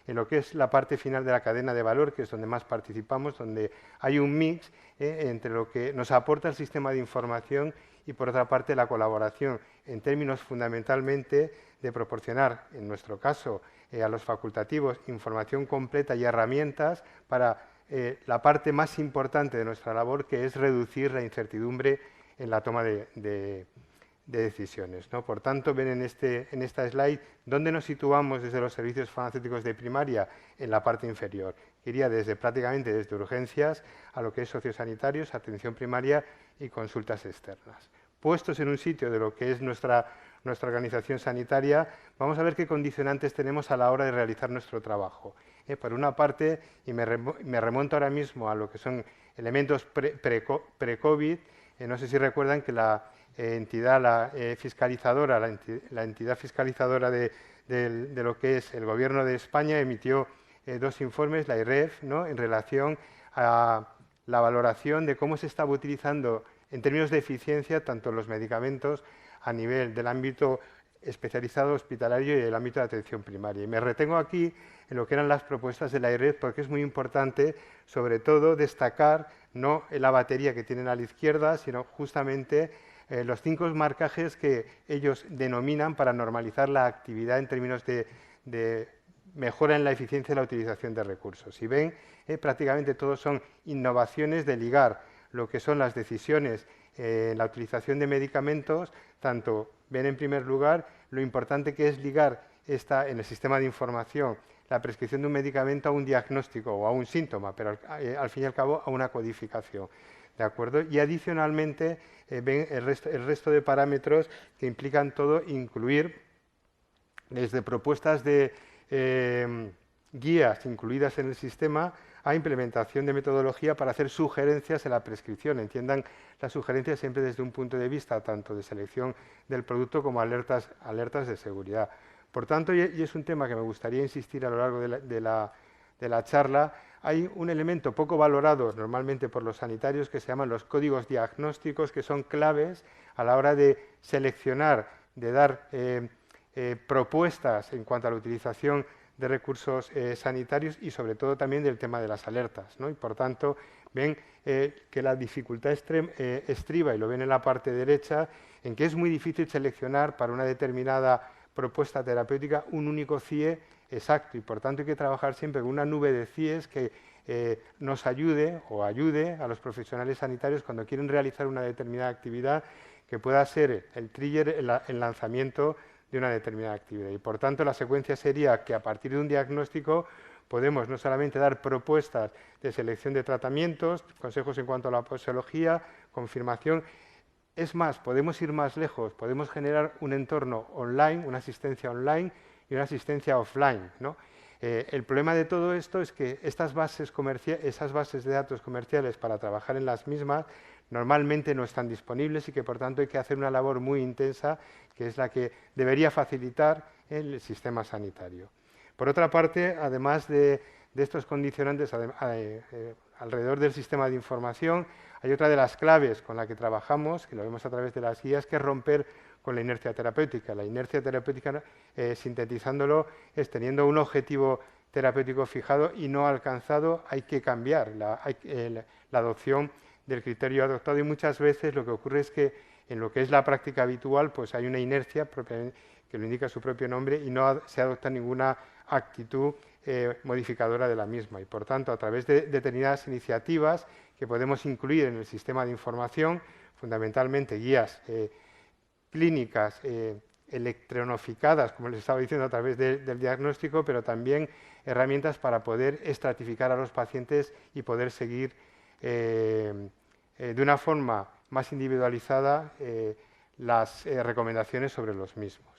en lo que es la parte final de la cadena de valor, que es donde más participamos, donde hay un mix entre lo que nos aporta el sistema de información y, por otra parte, la colaboración, en términos fundamentalmente de proporcionar, en nuestro caso, a los facultativos, información completa y herramientas para la parte más importante de nuestra labor, que es reducir la incertidumbre en la toma de decisiones, ¿no? Por tanto, ven en esta slide dónde nos situamos desde los servicios farmacéuticos de primaria en la parte inferior. Iría prácticamente desde urgencias a lo que es sociosanitarios, atención primaria y consultas externas. Puestos en un sitio de lo que es nuestra organización sanitaria, vamos a ver qué condicionantes tenemos a la hora de realizar nuestro trabajo. Por una parte, y me remonto ahora mismo a lo que son elementos pre-COVID, no sé si recuerdan que la entidad fiscalizadora de lo que es el Gobierno de España emitió 2 informes, la IREF, ¿no?, en relación a la valoración de cómo se estaba utilizando en términos de eficiencia tanto los medicamentos a nivel del ámbito especializado hospitalario y el ámbito de atención primaria. Y me retengo aquí en lo que eran las propuestas de la IREF porque es muy importante, sobre todo, destacar no la batería que tienen a la izquierda, sino justamente los 5 marcajes que ellos denominan para normalizar la actividad en términos de mejora en la eficiencia de la utilización de recursos. Si ven, prácticamente todos son innovaciones de ligar lo que son las decisiones en la utilización de medicamentos, tanto ven en primer lugar lo importante que es ligar en el sistema de información la prescripción de un medicamento a un diagnóstico o a un síntoma, pero al fin y al cabo a una codificación. ¿De acuerdo? Y adicionalmente ven el resto de parámetros que implican todo, incluir desde propuestas de guías incluidas en el sistema a implementación de metodología para hacer sugerencias en la prescripción. Entiendan las sugerencias siempre desde un punto de vista tanto de selección del producto como alertas de seguridad. Por tanto, y es un tema que me gustaría insistir a lo largo de la charla, hay un elemento poco valorado normalmente por los sanitarios que se llaman los códigos diagnósticos, que son claves a la hora de seleccionar, de dar propuestas en cuanto a la utilización de recursos sanitarios y sobre todo también del tema de las alertas, ¿no? Y por tanto ven que la dificultad estriba, y lo ven en la parte derecha, en que es muy difícil seleccionar para una determinada propuesta terapéutica un único CIE exacto y por tanto hay que trabajar siempre con una nube de CIEs que nos ayude a los profesionales sanitarios cuando quieren realizar una determinada actividad que pueda ser el trigger, el lanzamiento de una determinada actividad. Y por tanto la secuencia sería que a partir de un diagnóstico podemos no solamente dar propuestas de selección de tratamientos, consejos en cuanto a la posología, confirmación, Es más, podemos ir más lejos, podemos generar un entorno online, una asistencia online y una asistencia offline, ¿no? El problema de todo esto es que esas bases de datos comerciales para trabajar en las mismas normalmente no están disponibles y que por tanto hay que hacer una labor muy intensa que es la que debería facilitar el sistema sanitario. Por otra parte, además de estos condicionantes alrededor del sistema de información, hay otra de las claves con la que trabajamos, que lo vemos a través de las guías, que es romper con la inercia terapéutica. La inercia terapéutica, sintetizándolo, es teniendo un objetivo terapéutico fijado y no alcanzado, hay que cambiar la adopción del criterio adoptado y muchas veces lo que ocurre es que en lo que es la práctica habitual pues hay una inercia que lo indica su propio nombre y no se adopta ninguna actitud modificadora de la misma y por tanto a través de determinadas iniciativas que podemos incluir en el sistema de información, fundamentalmente guías clínicas electronificadas, como les estaba diciendo, a través del diagnóstico, pero también herramientas para poder estratificar a los pacientes y poder seguir de una forma más individualizada las recomendaciones sobre los mismos.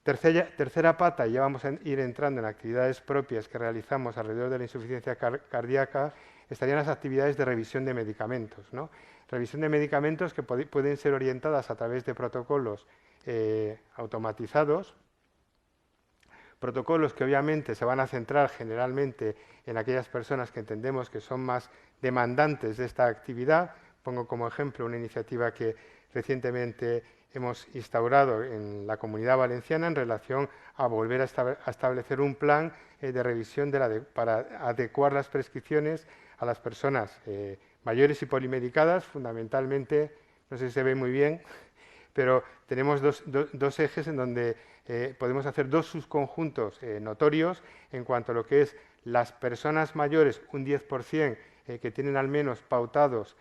Tercera pata, ya vamos a ir entrando en actividades propias que realizamos alrededor de la insuficiencia cardíaca, estarían las actividades de revisión de medicamentos, ¿no? Revisión de medicamentos que pueden ser orientadas a través de protocolos automatizados, protocolos que obviamente se van a centrar generalmente en aquellas personas que entendemos que son más demandantes de esta actividad. Pongo como ejemplo una iniciativa que recientemente hemos instaurado en la Comunidad Valenciana en relación a volver a establecer un plan de revisión para adecuar las prescripciones a las personas mayores y polimedicadas, fundamentalmente, no sé si se ve muy bien, pero tenemos dos ejes en donde podemos hacer dos subconjuntos notorios en cuanto a lo que es las personas mayores, un 10% que tienen al menos pautados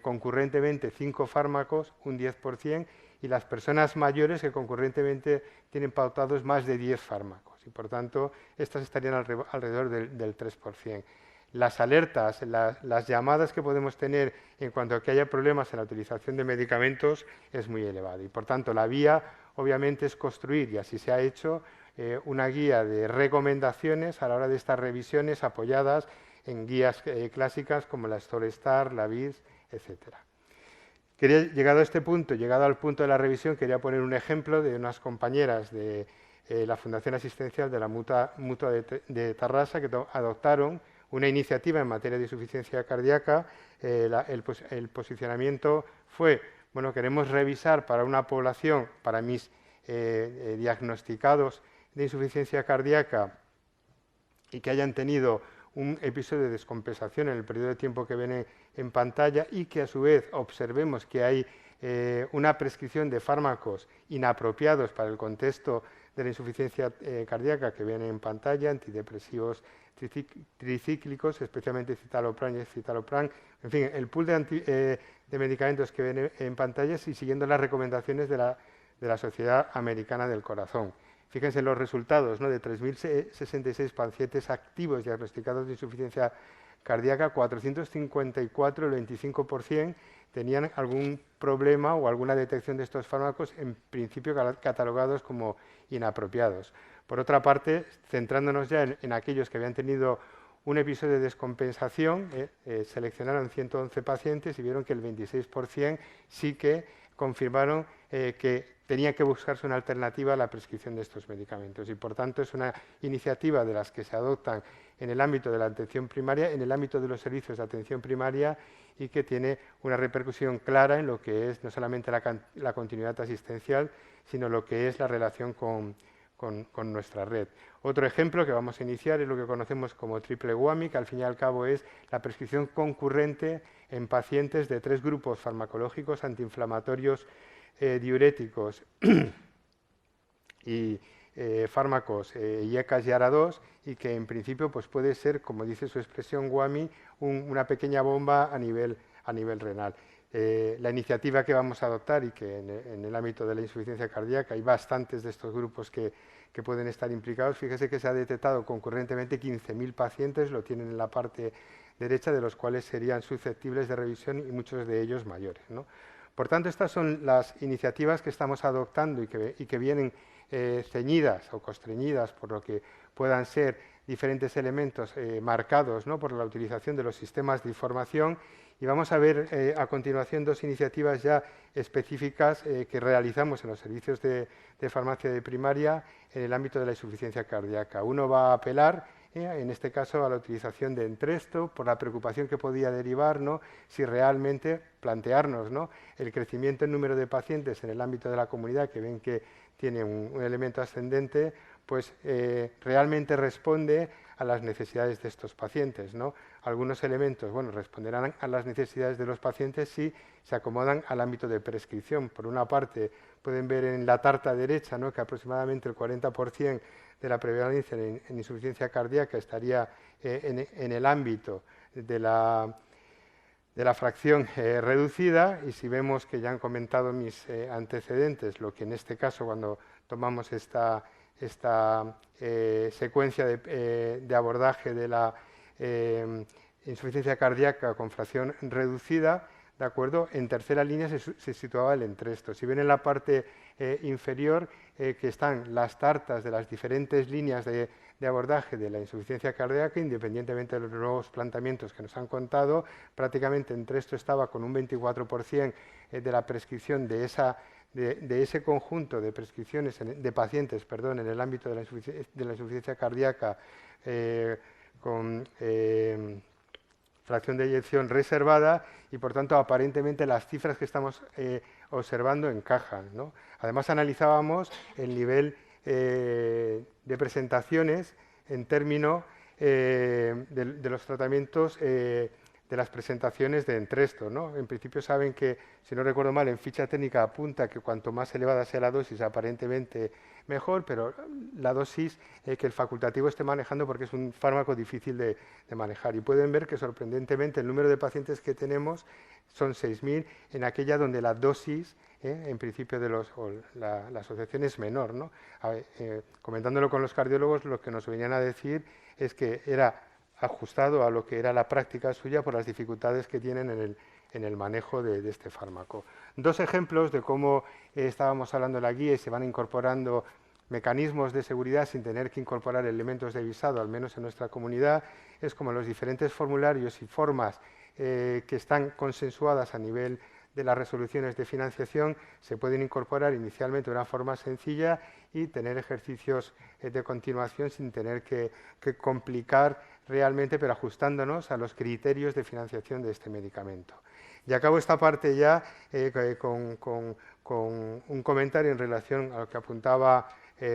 concurrentemente 5 fármacos, un 10%, y las personas mayores que concurrentemente tienen pautados más de 10 fármacos. Y por tanto, estas estarían alrededor del 3%. Las alertas, las llamadas que podemos tener en cuanto a que haya problemas en la utilización de medicamentos es muy elevada. Y por tanto, la vía obviamente es construir, y así se ha hecho, una guía de recomendaciones a la hora de estas revisiones apoyadas en guías clásicas como la StoryStar, la VIS, etcétera. Llegado a este punto, llegado al punto de la revisión, quería poner un ejemplo de unas compañeras de la Fundación Asistencial de la Mutua de Tarrasa que adoptaron una iniciativa en materia de insuficiencia cardíaca. El posicionamiento fue, bueno, queremos revisar para una población, para mis diagnosticados de insuficiencia cardíaca y que hayan tenido un episodio de descompensación en el periodo de tiempo que viene en pantalla y que a su vez observemos que hay una prescripción de fármacos inapropiados para el contexto de la insuficiencia cardíaca que viene en pantalla, antidepresivos tricíclicos, especialmente citalopram y escitalopram, en fin, el pool de medicamentos que viene en pantalla y siguiendo las recomendaciones de la Sociedad Americana del Corazón. Fíjense los resultados, ¿no? De 3.066 pacientes activos diagnosticados de insuficiencia cardíaca, 454, el 25%, tenían algún problema o alguna detección de estos fármacos, en principio catalogados como inapropiados. Por otra parte, centrándonos ya en aquellos que habían tenido un episodio de descompensación, seleccionaron 111 pacientes y vieron que el 26% sí que confirmaron que tenía que buscarse una alternativa a la prescripción de estos medicamentos y por tanto es una iniciativa de las que se adoptan en el ámbito de la atención primaria, en el ámbito de los servicios de atención primaria y que tiene una repercusión clara en lo que es no solamente la continuidad asistencial, sino lo que es la relación con nuestra red. Otro ejemplo que vamos a iniciar es lo que conocemos como triple WAMI, que al fin y al cabo es la prescripción concurrente en pacientes de 3 grupos farmacológicos antiinflamatorios, diuréticos y fármacos IECAS y ARA2 y que en principio pues puede ser, como dice su expresión WAMI, una pequeña bomba a nivel renal. La iniciativa que vamos a adoptar y que en el ámbito de la insuficiencia cardíaca hay bastantes de estos grupos que pueden estar implicados. Fíjese que se ha detectado concurrentemente 15.000 pacientes, lo tienen en la parte derecha, de los cuales serían susceptibles de revisión y muchos de ellos mayores, ¿no? Por tanto, estas son las iniciativas que estamos adoptando y que vienen ceñidas o constreñidas por lo que puedan ser diferentes elementos marcados, ¿no?, por la utilización de los sistemas de información. Y vamos a ver a continuación dos iniciativas ya específicas que realizamos en los servicios de farmacia de primaria en el ámbito de la insuficiencia cardíaca. Uno va a apelar, en este caso, a la utilización de Entresto, por la preocupación que podía derivar, ¿no?, si realmente plantearnos, ¿no?, el crecimiento en número de pacientes en el ámbito de la comunidad, que ven que tiene un elemento ascendente, pues realmente responde a las necesidades de estos pacientes, ¿no? Algunos elementos, bueno, responderán a las necesidades de los pacientes si se acomodan al ámbito de prescripción. Por una parte, pueden ver en la tarta derecha, ¿no?, que aproximadamente el 40% de la prevalencia en insuficiencia cardíaca estaría en el ámbito de la fracción reducida, y si vemos que ya han comentado mis antecedentes, lo que en este caso, cuando tomamos esta secuencia de abordaje de la insuficiencia cardíaca con fracción reducida, ¿de acuerdo?, en tercera línea se situaba el Entresto. Si ven en la parte inferior que están las tartas de las diferentes líneas de abordaje de la insuficiencia cardíaca, independientemente de los nuevos planteamientos que nos han contado, prácticamente Entresto estaba con un 24% de la prescripción de ese conjunto de prescripciones de pacientes, perdón, en el ámbito de la insuficiencia cardíaca con fracción de eyección reservada, y por tanto aparentemente las cifras que estamos observando encajan, ¿no? Además analizábamos el nivel de presentaciones en términos de los tratamientos de las presentaciones de Entresto, ¿no? En principio saben que, si no recuerdo mal, en ficha técnica apunta que cuanto más elevada sea la dosis, aparentemente mejor, pero la dosis que el facultativo esté manejando, porque es un fármaco difícil de manejar. Y pueden ver que, sorprendentemente, el número de pacientes que tenemos son 6.000 en aquella donde la dosis, en principio, la asociación es menor, ¿no? Comentándolo con los cardiólogos, lo que nos venían a decir es que era ajustado a lo que era la práctica suya por las dificultades que tienen en el manejo de este fármaco. Dos ejemplos de cómo estábamos hablando en la guía y se van incorporando mecanismos de seguridad sin tener que incorporar elementos de visado, al menos en nuestra comunidad, es como los diferentes formularios y formas que están consensuadas a nivel de las resoluciones de financiación se pueden incorporar inicialmente de una forma sencilla y tener ejercicios de continuación sin tener que complicar realmente, pero ajustándonos a los criterios de financiación de este medicamento. Y acabo esta parte ya con un comentario en relación a lo que apuntaba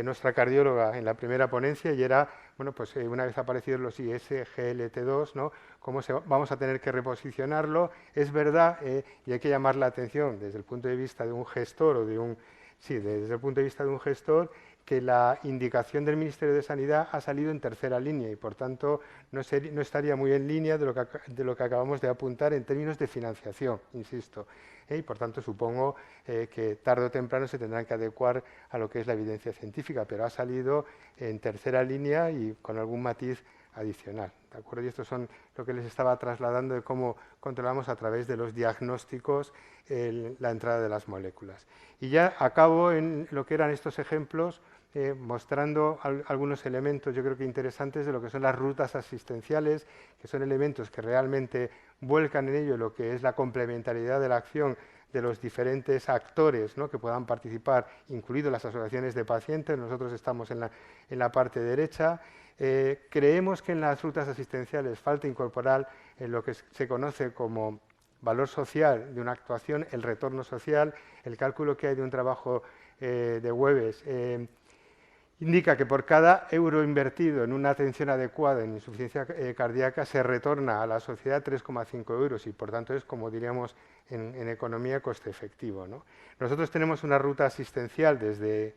nuestra cardióloga en la primera ponencia, y era, bueno, pues una vez aparecidos los IS-GLT2, ¿no?, cómo vamos a tener que reposicionarlo. Es verdad, y hay que llamar la atención desde el punto de vista de un gestor o desde el punto de vista de un gestor, que la indicación del Ministerio de Sanidad ha salido en tercera línea y, por tanto, no estaría muy en línea de lo que acabamos de apuntar en términos de financiación, insisto. Y, por tanto, supongo que tarde o temprano se tendrán que adecuar a lo que es la evidencia científica, pero ha salido en tercera línea y con algún matiz adicional, ¿de acuerdo? Y estos son lo que les estaba trasladando de cómo controlamos a través de los diagnósticos la entrada de las moléculas. Y ya acabo en lo que eran estos ejemplos, mostrando algunos elementos, yo creo que interesantes, de lo que son las rutas asistenciales, que son elementos que realmente vuelcan en ello lo que es la complementariedad de la acción de los diferentes actores, ¿no?, que puedan participar, incluidas las asociaciones de pacientes. Nosotros estamos en la parte derecha. Creemos que en las rutas asistenciales falta incorporar en lo que se conoce como valor social de una actuación, el retorno social. El cálculo que hay de un trabajo de Webes indica que por cada euro invertido en una atención adecuada en insuficiencia cardíaca se retorna a la sociedad 3,5 euros y, por tanto, es, como diríamos en economía, coste efectivo, ¿no? Nosotros tenemos una ruta asistencial desde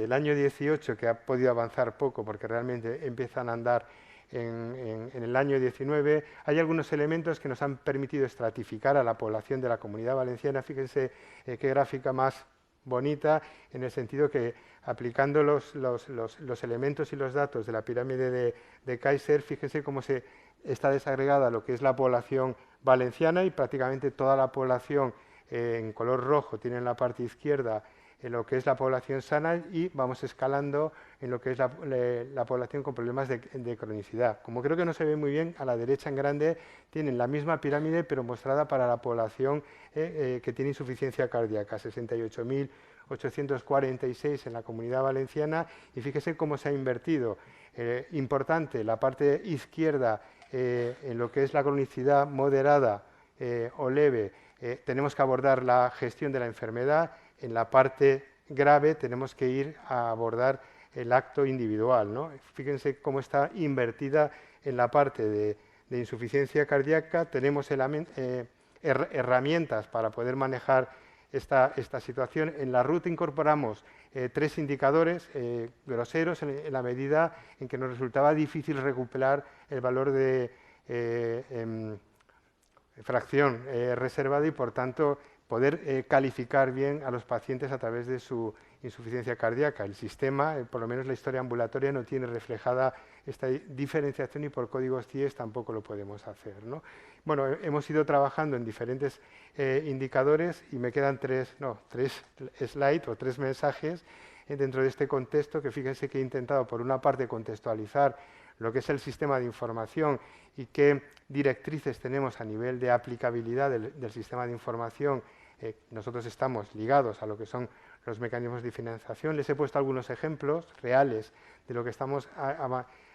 el año 18, que ha podido avanzar poco porque realmente empiezan a andar en el año 19. Hay algunos elementos que nos han permitido estratificar a la población de la Comunidad Valenciana. Fíjense qué gráfica más bonita, en el sentido que, aplicando los elementos y los datos de la pirámide de Kaiser, fíjense cómo está desagregada lo que es la población valenciana y prácticamente toda la población en color rojo tienen la parte izquierda en lo que es la población sana y vamos escalando en lo que es la población con problemas de cronicidad. Como creo que no se ve muy bien, a la derecha en grande tienen la misma pirámide pero mostrada para la población que tiene insuficiencia cardíaca, 68.846 en la Comunidad Valenciana, y fíjese cómo se ha invertido. Importante, la parte izquierda en lo que es la cronicidad moderada o leve, tenemos que abordar la gestión de la enfermedad. En la parte grave tenemos que ir a abordar el acto individual, ¿no? Fíjense cómo está invertida en la parte de insuficiencia cardíaca. Tenemos herramientas para poder manejar esta situación. En la ruta incorporamos 3 indicadores groseros en la medida en que nos resultaba difícil recuperar el valor de fracción reservada y, por tanto, poder calificar bien a los pacientes a través de su insuficiencia cardíaca. El sistema, por lo menos la historia ambulatoria, no tiene reflejada esta diferenciación y por códigos CIES tampoco lo podemos hacer, ¿no? Bueno, hemos ido trabajando en diferentes indicadores y me quedan 3 slides o 3 mensajes dentro de este contexto, que fíjense que he intentado, por una parte, contextualizar lo que es el sistema de información y qué directrices tenemos a nivel de aplicabilidad del sistema de información. Nosotros estamos ligados a lo que son los mecanismos de financiación. Les he puesto algunos ejemplos reales de lo que estamos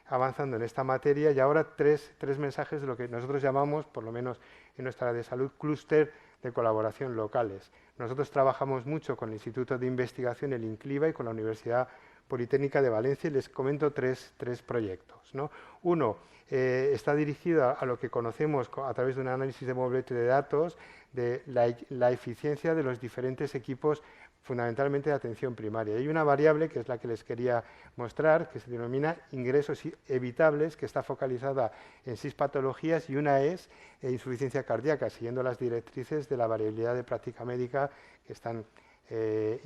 avanzando en esta materia, y ahora tres mensajes de lo que nosotros llamamos, por lo menos en nuestra área de salud, clúster de colaboración locales. Nosotros trabajamos mucho con el Instituto de Investigación, el INCLIVA, y con la Universidad Politécnica de Valencia, y les comento tres proyectos, ¿no? Uno está dirigido a lo que conocemos a través de un análisis de modelado de datos de la eficiencia de los diferentes equipos, fundamentalmente de atención primaria. Hay una variable, que es la que les quería mostrar, que se denomina ingresos evitables, que está focalizada en 6 patologías, y una es insuficiencia cardíaca, siguiendo las directrices de la variabilidad de práctica médica que están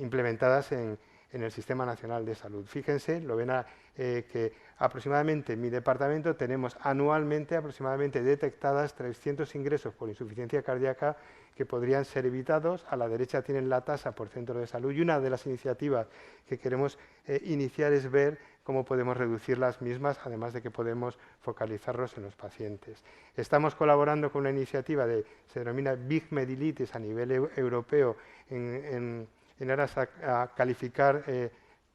implementadas en el Sistema Nacional de Salud. Fíjense, lo ven que aproximadamente en mi departamento tenemos anualmente aproximadamente detectadas 300 ingresos por insuficiencia cardíaca que podrían ser evitados. A la derecha tienen la tasa por centro de salud, y una de las iniciativas que queremos iniciar es ver cómo podemos reducir las mismas, además de que podemos focalizarlos en los pacientes. Estamos colaborando con una iniciativa se denomina Big Medilitis a nivel europeo en aras a calificar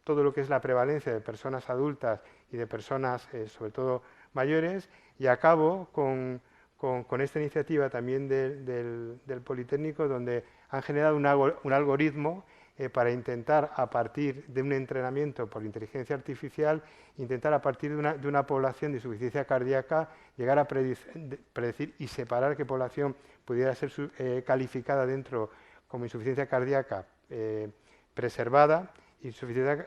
todo lo que es la prevalencia de personas adultas y de personas, sobre todo mayores, y acabo con esta iniciativa también del Politécnico, donde han generado un algoritmo para intentar, a partir de un entrenamiento por inteligencia artificial, intentar a partir de una población de insuficiencia cardíaca llegar a predecir y separar qué población pudiera ser calificada dentro como insuficiencia cardíaca preservada y insuficiencia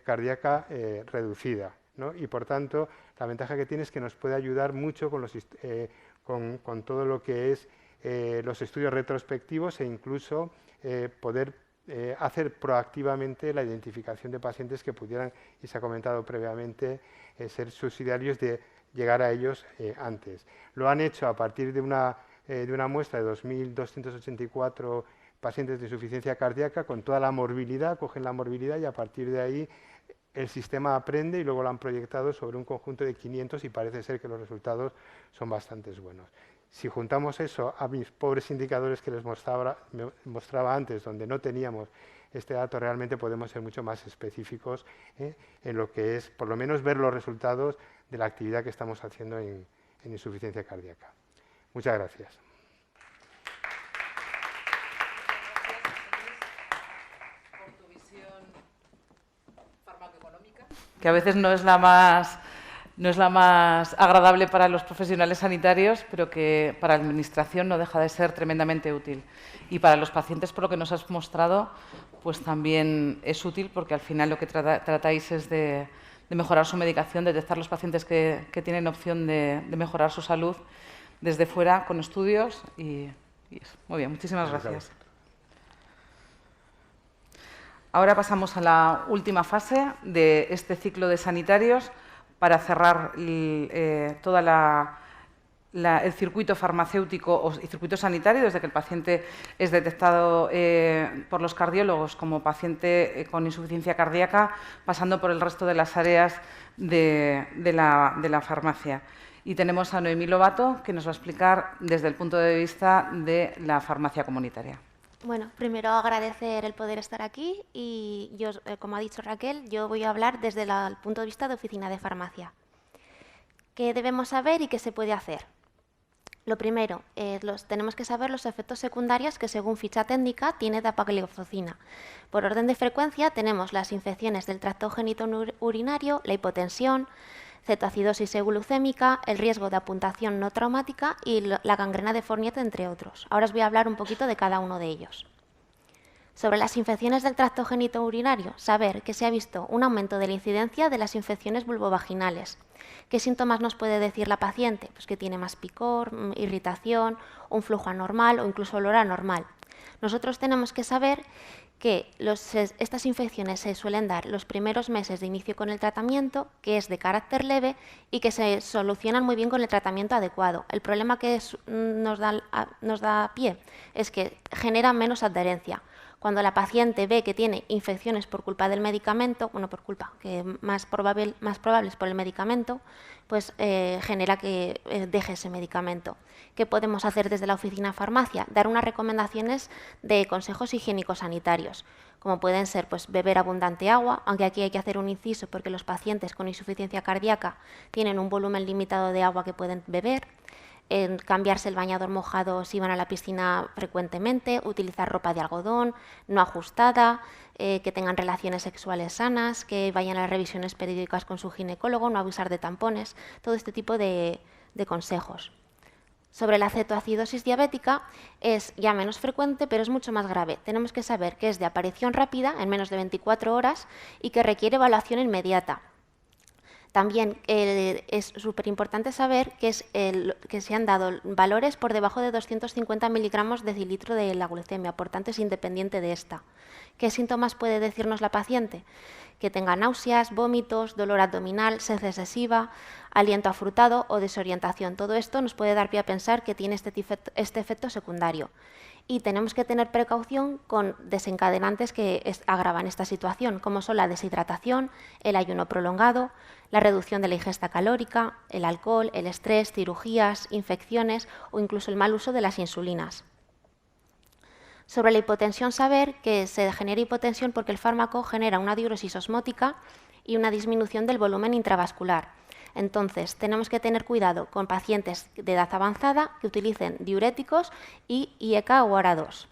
cardíaca reducida, ¿no? Y por tanto, la ventaja que tiene es que nos puede ayudar mucho con todo lo que es los estudios retrospectivos, e incluso poder hacer proactivamente la identificación de pacientes que pudieran, y se ha comentado previamente, ser subsidiarios de llegar a ellos antes. Lo han hecho a partir de una muestra de 2.284 pacientes de insuficiencia cardíaca con toda la morbilidad, cogen la morbilidad y a partir de ahí el sistema aprende, y luego lo han proyectado sobre un conjunto de 500 y parece ser que los resultados son bastante buenos. Si juntamos eso a mis pobres indicadores que les mostraba antes, donde no teníamos este dato, realmente podemos ser mucho más específicos en lo que es, por lo menos, ver los resultados de la actividad que estamos haciendo en insuficiencia cardíaca. Muchas gracias. Que a veces no es la más agradable para los profesionales sanitarios, pero que para la Administración no deja de ser tremendamente útil. Y para los pacientes, por lo que nos has mostrado, pues también es útil, porque al final lo que tratáis es de mejorar su medicación, de detectar los pacientes que tienen opción de mejorar su salud desde fuera con estudios y eso. Muy bien, muchísimas gracias. Ahora pasamos a la última fase de este ciclo de sanitarios para cerrar toda el circuito farmacéutico y circuito sanitario, desde que el paciente es detectado por los cardiólogos como paciente con insuficiencia cardíaca, pasando por el resto de las áreas de la farmacia. Y tenemos a Noemí Lobato, que nos va a explicar desde el punto de vista de la farmacia comunitaria. Bueno, primero agradecer el poder estar aquí y yo, como ha dicho Raquel, yo voy a hablar desde el punto de vista de oficina de farmacia. ¿Qué debemos saber y qué se puede hacer? Lo primero, tenemos que saber los efectos secundarios que según ficha técnica tiene dapagliflozina. Por orden de frecuencia tenemos las infecciones del tracto genitourinario, la hipotensión, cetoacidosis euglucémica, el riesgo de apuntación no traumática y la gangrena de Fournier, entre otros. Ahora os voy a hablar un poquito de cada uno de ellos. Sobre las infecciones del tracto genitourinario, saber que se ha visto un aumento de la incidencia de las infecciones vulvovaginales. ¿Qué síntomas nos puede decir la paciente? Pues que tiene más picor, irritación, un flujo anormal o incluso olor anormal. Nosotros tenemos que saber que estas infecciones se suelen dar los primeros meses de inicio con el tratamiento, que es de carácter leve y que se solucionan muy bien con el tratamiento adecuado. El problema que nos da pie es que genera menos adherencia. Cuando la paciente ve que tiene infecciones por culpa del medicamento, que más probables por el medicamento, pues genera que deje ese medicamento. ¿Qué podemos hacer desde la oficina farmacia? Dar unas recomendaciones de consejos higiénicos sanitarios, como pueden ser pues, beber abundante agua, aunque aquí hay que hacer un inciso porque los pacientes con insuficiencia cardíaca tienen un volumen limitado de agua que pueden beber, cambiarse el bañador mojado si van a la piscina frecuentemente, utilizar ropa de algodón, no ajustada, que tengan relaciones sexuales sanas, que vayan a las revisiones periódicas con su ginecólogo, no abusar de tampones, todo este tipo de consejos. Sobre la cetoacidosis diabética es ya menos frecuente, pero es mucho más grave. Tenemos que saber que es de aparición rápida, en menos de 24 horas, y que requiere evaluación inmediata. También es súper importante saber que se han dado valores por debajo de 250 miligramos decilitro de la glucemia, por tanto es independiente de esta. ¿Qué síntomas puede decirnos la paciente? Que tenga náuseas, vómitos, dolor abdominal, sed excesiva, aliento afrutado o desorientación. Todo esto nos puede dar pie a pensar que tiene este efecto secundario. Y tenemos que tener precaución con desencadenantes que agravan esta situación, como son la deshidratación, el ayuno prolongado, la reducción de la ingesta calórica, el alcohol, el estrés, cirugías, infecciones o incluso el mal uso de las insulinas. Sobre la hipotensión, saber que se genera hipotensión porque el fármaco genera una diuresis osmótica y una disminución del volumen intravascular. Entonces, tenemos que tener cuidado con pacientes de edad avanzada que utilicen diuréticos y IECA o ARA2.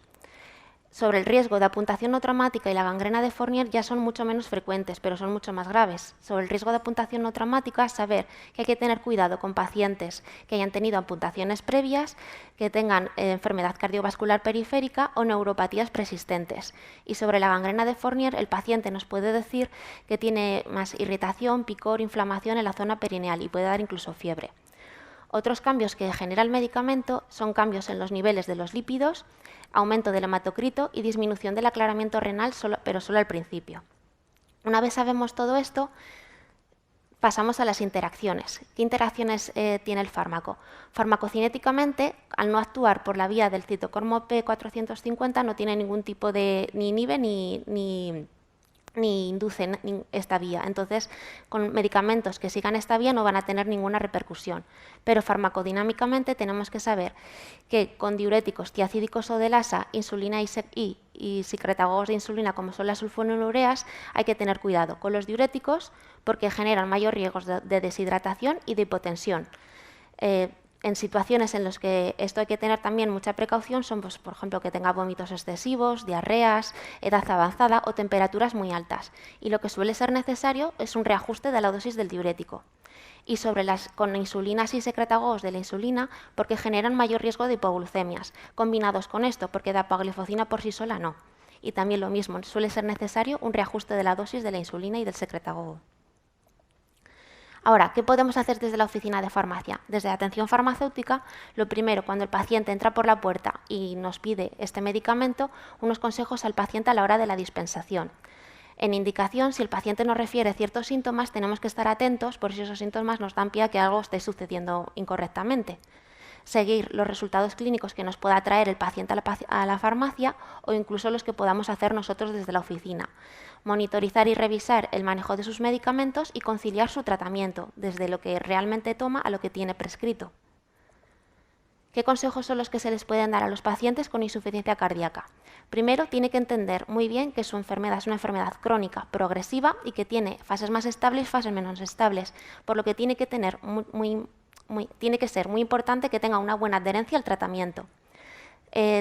Sobre el riesgo de apuntación no traumática y la gangrena de Fournier ya son mucho menos frecuentes, pero son mucho más graves. Sobre el riesgo de apuntación no traumática, saber que hay que tener cuidado con pacientes que hayan tenido amputaciones previas, que tengan enfermedad cardiovascular periférica o neuropatías persistentes. Y sobre la gangrena de Fournier, el paciente nos puede decir que tiene más irritación, picor, inflamación en la zona perineal y puede dar incluso fiebre. Otros cambios que genera el medicamento son cambios en los niveles de los lípidos, aumento del hematocrito y disminución del aclaramiento renal, pero solo al principio. Una vez sabemos todo esto, pasamos a las interacciones. ¿Qué interacciones tiene el fármaco? Farmacocinéticamente, al no actuar por la vía del citocromo P450, no tiene ningún tipo de ni inhibe ni inducen esta vía. Entonces, con medicamentos que sigan esta vía no van a tener ninguna repercusión. Pero farmacodinámicamente tenemos que saber que con diuréticos, tiacídicos o de lasa, insulina y secretagogos de insulina, como son las sulfonilureas, hay que tener cuidado con los diuréticos porque generan mayor riesgo de deshidratación y de hipotensión. En situaciones en las que esto hay que tener también mucha precaución son, pues, por ejemplo, que tenga vómitos excesivos, diarreas, edad avanzada o temperaturas muy altas. Y lo que suele ser necesario es un reajuste de la dosis del diurético. Y con insulinas y secretagogos de la insulina porque generan mayor riesgo de hipoglucemias. Combinados con esto, porque dapagliflozina por sí sola no. Y también lo mismo, suele ser necesario un reajuste de la dosis de la insulina y del secretagogo. Ahora, ¿qué podemos hacer desde la oficina de farmacia? Desde la atención farmacéutica, lo primero, cuando el paciente entra por la puerta y nos pide este medicamento, unos consejos al paciente a la hora de la dispensación. En indicación, si el paciente nos refiere ciertos síntomas, tenemos que estar atentos por si esos síntomas nos dan pie a que algo esté sucediendo incorrectamente. seguir los resultados clínicos que nos pueda traer el paciente a la farmacia o incluso los que podamos hacer nosotros desde la oficina. Monitorizar y revisar el manejo de sus medicamentos y conciliar su tratamiento, desde lo que realmente toma a lo que tiene prescrito. ¿Qué consejos son los que se les pueden dar a los pacientes con insuficiencia cardíaca? Primero, tiene que entender muy bien que su enfermedad es una enfermedad crónica, progresiva y que tiene fases más estables y fases menos estables, por lo que tiene que tener tiene que ser muy importante que tenga una buena adherencia al tratamiento.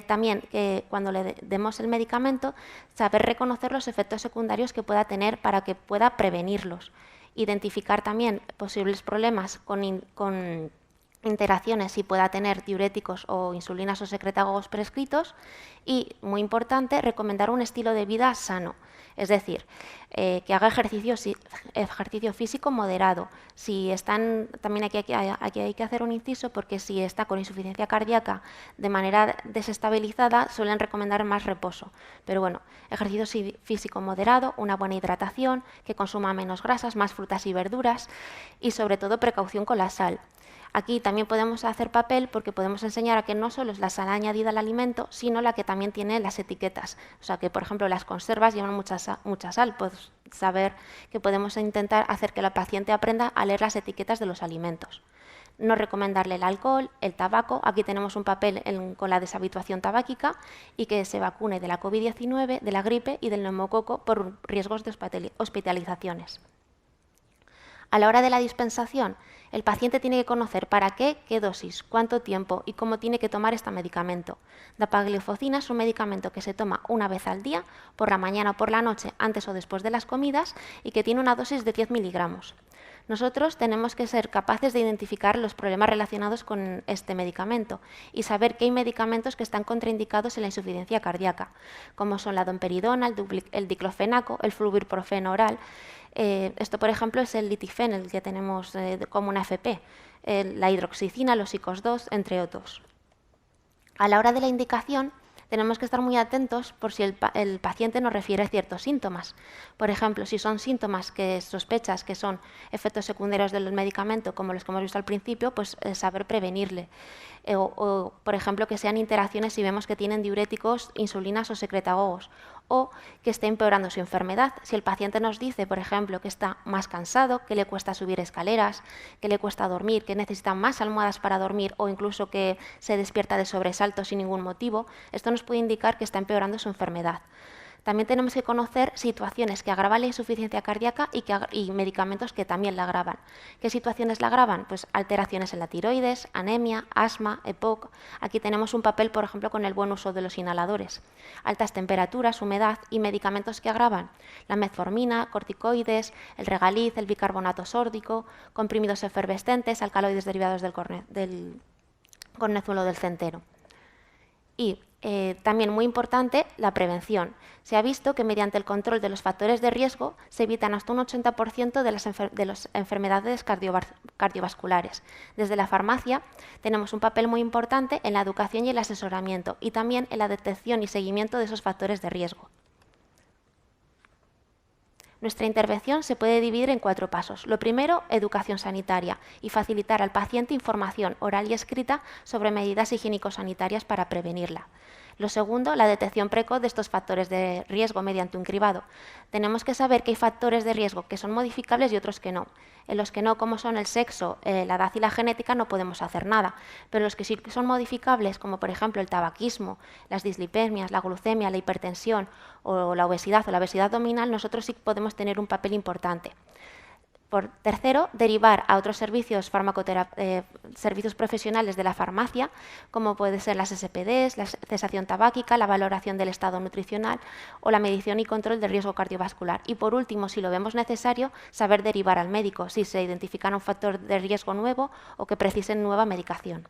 También que cuando le demos el medicamento, saber reconocer los efectos secundarios que pueda tener para que pueda prevenirlos. Identificar también posibles problemas con interacciones si pueda tener diuréticos o insulinas o secretagogos prescritos y, muy importante, recomendar un estilo de vida sano, es decir, que haga ejercicio físico moderado. Si están, también aquí hay que hacer un inciso porque si está con insuficiencia cardíaca de manera desestabilizada suelen recomendar más reposo, pero bueno, ejercicio físico moderado, una buena hidratación, que consuma menos grasas, más frutas y verduras y sobre todo precaución con la sal. Aquí también podemos hacer papel porque podemos enseñar a que no solo es la sal añadida al alimento, sino la que también tiene las etiquetas. O sea que, por ejemplo, las conservas llevan mucha sal. Pues saber que podemos intentar hacer que la paciente aprenda a leer las etiquetas de los alimentos. No recomendarle el alcohol, el tabaco. Aquí tenemos un papel con la deshabituación tabáquica y que se vacune de la COVID-19, de la gripe y del neumococo por riesgos de hospitalizaciones. A la hora de la dispensación, el paciente tiene que conocer para qué dosis, cuánto tiempo y cómo tiene que tomar este medicamento. Dapagliflozina es un medicamento que se toma una vez al día, por la mañana o por la noche, antes o después de las comidas, y que tiene una dosis de 10 miligramos. Nosotros tenemos que ser capaces de identificar los problemas relacionados con este medicamento y saber que hay medicamentos que están contraindicados en la insuficiencia cardíaca, como son la domperidona, el diclofenaco, el fluvir-profeno oral. Esto, por ejemplo, es el litifen, el que tenemos como una FP, la hidroxicina, los ICOS-2, entre otros. A la hora de la indicación, tenemos que estar muy atentos por si el paciente nos refiere ciertos síntomas. Por ejemplo, si son síntomas que sospechas que son efectos secundarios del medicamento, como los que hemos visto al principio, pues saber prevenirle. O, por ejemplo, que sean interacciones si vemos que tienen diuréticos, insulinas o secretagogos, o que esté empeorando su enfermedad. Si el paciente nos dice, por ejemplo, que está más cansado, que le cuesta subir escaleras, que le cuesta dormir, que necesita más almohadas para dormir o incluso que se despierta de sobresalto sin ningún motivo, esto nos puede indicar que está empeorando su enfermedad. También tenemos que conocer situaciones que agravan la insuficiencia cardíaca y medicamentos que también la agravan. ¿Qué situaciones la agravan? Pues alteraciones en la tiroides, anemia, asma, EPOC. Aquí tenemos un papel, por ejemplo, con el buen uso de los inhaladores. Altas temperaturas, humedad y medicamentos que agravan. La metformina, corticoides, el regaliz, el bicarbonato sódico, comprimidos efervescentes, alcaloides derivados del cornezuelo del centeno. Y también muy importante, la prevención. Se ha visto que mediante el control de los factores de riesgo se evitan hasta un 80% de las enfermedades cardiovasculares. Desde la farmacia tenemos un papel muy importante en la educación y el asesoramiento y también en la detección y seguimiento de esos factores de riesgo. Nuestra intervención se puede dividir en 4 pasos. Lo primero, educación sanitaria y facilitar al paciente información oral y escrita sobre medidas higiénico-sanitarias para prevenirla. Lo segundo, la detección precoz de estos factores de riesgo mediante un cribado. Tenemos que saber que hay factores de riesgo que son modificables y otros que no. En los que no, como son el sexo, la edad y la genética, no podemos hacer nada. Pero los que sí son modificables, como por ejemplo el tabaquismo, las dislipemias, la glucemia, la hipertensión o la obesidad abdominal, nosotros sí podemos tener un papel importante. Por tercero, derivar a otros servicios servicios profesionales de la farmacia, como pueden ser las SPDs, la cesación tabáquica, la valoración del estado nutricional o la medición y control del riesgo cardiovascular. Y por último, si lo vemos necesario, saber derivar al médico si se identifica un factor de riesgo nuevo o que precisen nueva medicación.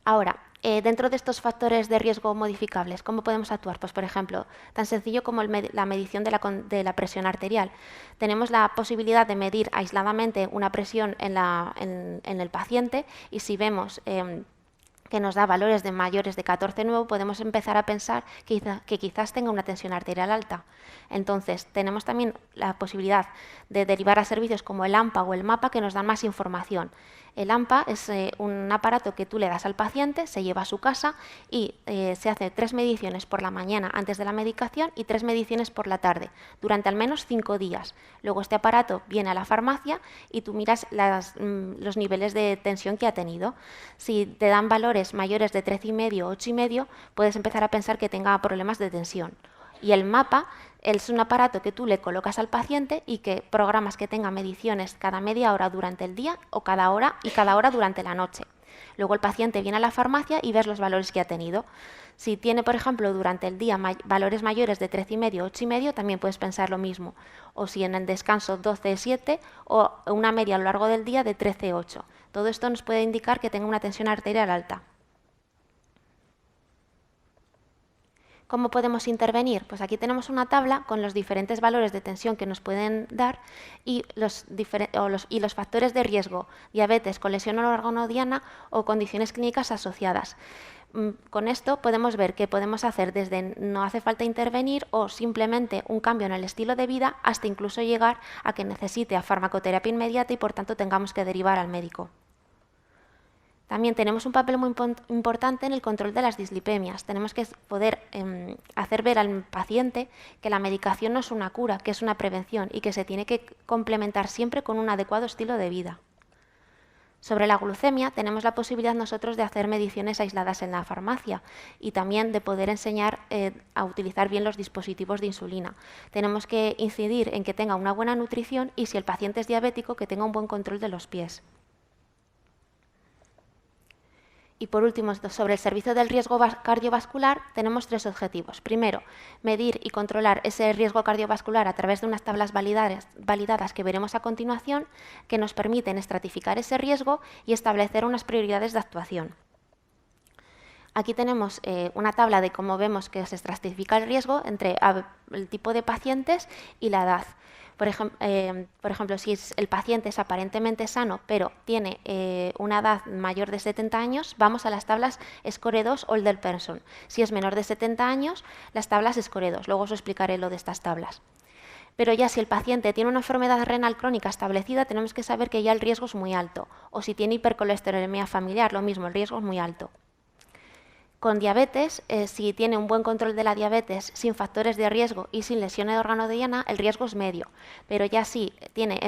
Ahora, dentro de estos factores de riesgo modificables, ¿cómo podemos actuar? Pues, por ejemplo, tan sencillo como la medición de la presión arterial. Tenemos la posibilidad de medir aisladamente una presión en el paciente y si vemos que nos da valores de mayores de 14,9, podemos empezar a pensar que quizás tenga una tensión arterial alta. Entonces, tenemos también la posibilidad de derivar a servicios como el AMPA o el MAPA que nos dan más información. El AMPA es un aparato que tú le das al paciente, se lleva a su casa y se hace 3 mediciones por la mañana antes de la medicación y 3 mediciones por la tarde, durante al menos 5 días. Luego este aparato viene a la farmacia y tú miras los niveles de tensión que ha tenido. Si te dan valores mayores de 13,5 o 8,5, puedes empezar a pensar que tenga problemas de tensión. Y el mapa es un aparato que tú le colocas al paciente y que programas que tenga mediciones cada media hora durante el día o cada hora durante la noche. Luego el paciente viene a la farmacia y ves los valores que ha tenido. Si tiene, por ejemplo, durante el día valores mayores de 13,5 o 8,5, también puedes pensar lo mismo. O si en el descanso 12,7 o una media a lo largo del día de 13,8. Todo esto nos puede indicar que tenga una tensión arterial alta. ¿Cómo podemos intervenir? Pues aquí tenemos una tabla con los diferentes valores de tensión que nos pueden dar y los factores de riesgo, diabetes con lesión organodiana o condiciones clínicas asociadas. Con esto podemos ver que podemos hacer desde no hace falta intervenir o simplemente un cambio en el estilo de vida hasta incluso llegar a que necesite a farmacoterapia inmediata y por tanto tengamos que derivar al médico. También tenemos un papel muy importante en el control de las dislipemias. Tenemos que poder hacer ver al paciente que la medicación no es una cura, que es una prevención y que se tiene que complementar siempre con un adecuado estilo de vida. Sobre la glucemia tenemos la posibilidad nosotros de hacer mediciones aisladas en la farmacia y también de poder enseñar a utilizar bien los dispositivos de insulina. Tenemos que incidir en que tenga una buena nutrición y si el paciente es diabético que tenga un buen control de los pies. Y por último, sobre el servicio del riesgo cardiovascular, tenemos 3 objetivos. Primero, medir y controlar ese riesgo cardiovascular a través de unas tablas validadas que veremos a continuación, que nos permiten estratificar ese riesgo y establecer unas prioridades de actuación. Aquí tenemos una tabla de cómo vemos que se estratifica el riesgo entre el tipo de pacientes y la edad. Por ejemplo, si el paciente es aparentemente sano, pero tiene una edad mayor de 70 años, vamos a las tablas SCORE2 Older Person. Si es menor de 70 años, las tablas SCORE2. Luego os explicaré lo de estas tablas. Pero ya si el paciente tiene una enfermedad renal crónica establecida, tenemos que saber que ya el riesgo es muy alto. O si tiene hipercolesterolemia familiar, lo mismo, el riesgo es muy alto. Con diabetes, si tiene un buen control de la diabetes sin factores de riesgo y sin lesiones de órgano diana, el riesgo es medio. Pero ya si tiene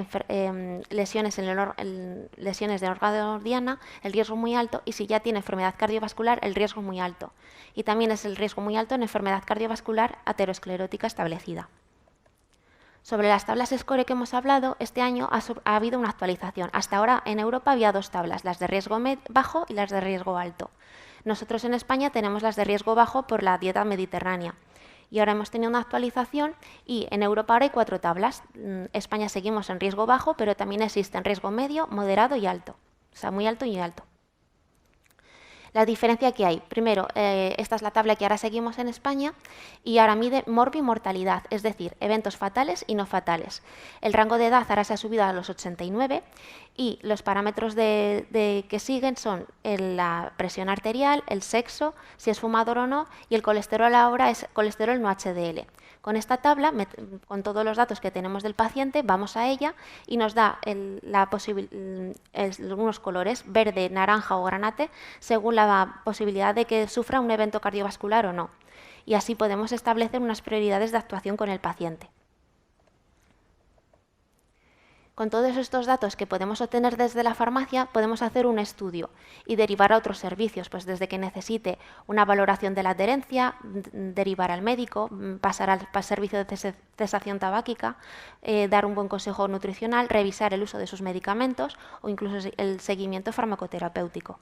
lesiones de órgano diana, el riesgo es muy alto. Y si ya tiene enfermedad cardiovascular, el riesgo es muy alto. Y también es el riesgo muy alto en enfermedad cardiovascular aterosclerótica establecida. Sobre las tablas SCORE que hemos hablado, este año ha habido una actualización. Hasta ahora en Europa había 2 tablas, las de riesgo bajo y las de riesgo alto. Nosotros en España tenemos las de riesgo bajo por la dieta mediterránea. Y ahora hemos tenido una actualización y en Europa ahora hay 4 tablas. En España seguimos en riesgo bajo, pero también existen riesgo medio, moderado y alto. O sea, muy alto y alto. La diferencia que hay, primero, esta es la tabla que ahora seguimos en España y ahora mide morbimortalidad, es decir, eventos fatales y no fatales. El rango de edad ahora se ha subido a los 89 y los parámetros que siguen son la presión arterial, el sexo, si es fumador o no, y el colesterol ahora es colesterol no HDL. Con esta tabla, con todos los datos que tenemos del paciente, vamos a ella y nos da unos colores verde, naranja o granate según la posibilidad de que sufra un evento cardiovascular o no. Y así podemos establecer unas prioridades de actuación con el paciente. Con todos estos datos que podemos obtener desde la farmacia, podemos hacer un estudio y derivar a otros servicios, pues desde que necesite una valoración de la adherencia, derivar al médico, pasar al servicio de cesación tabáquica, dar un buen consejo nutricional, revisar el uso de sus medicamentos o incluso el seguimiento farmacoterapéutico.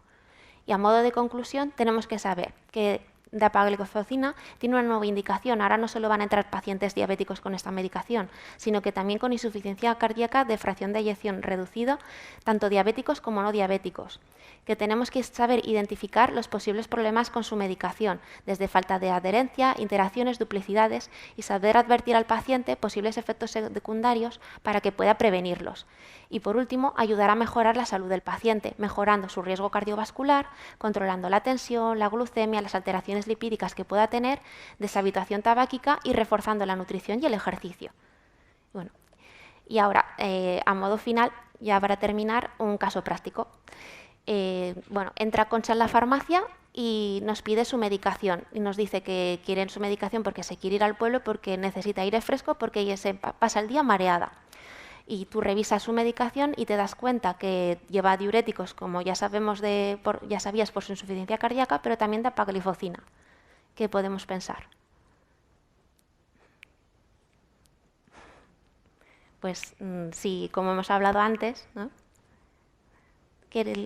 Y a modo de conclusión, tenemos que saber que dapagliflozina tiene una nueva indicación. Ahora no solo van a entrar pacientes diabéticos con esta medicación, sino que también con insuficiencia cardíaca de fracción de eyección reducida, tanto diabéticos como no diabéticos. Que tenemos que saber identificar los posibles problemas con su medicación, desde falta de adherencia, interacciones, duplicidades, y saber advertir al paciente posibles efectos secundarios para que pueda prevenirlos. Y por último, ayudar a mejorar la salud del paciente, mejorando su riesgo cardiovascular, controlando la tensión, la glucemia, las alteraciones lipídicas que pueda tener, deshabituación tabáquica y reforzando la nutrición y el ejercicio. Bueno, y ahora, a modo final, ya para terminar, un caso práctico. Bueno, entra Concha en la farmacia y nos pide su medicación y nos dice que quieren su medicación porque se quiere ir al pueblo, porque necesita aire fresco, porque ella se pasa el día mareada. Y tú revisas su medicación y te das cuenta que lleva diuréticos, como ya sabemos ya sabías por su insuficiencia cardíaca, pero también dapagliflozina. ¿Qué podemos pensar? Pues sí, como hemos hablado antes, ¿no?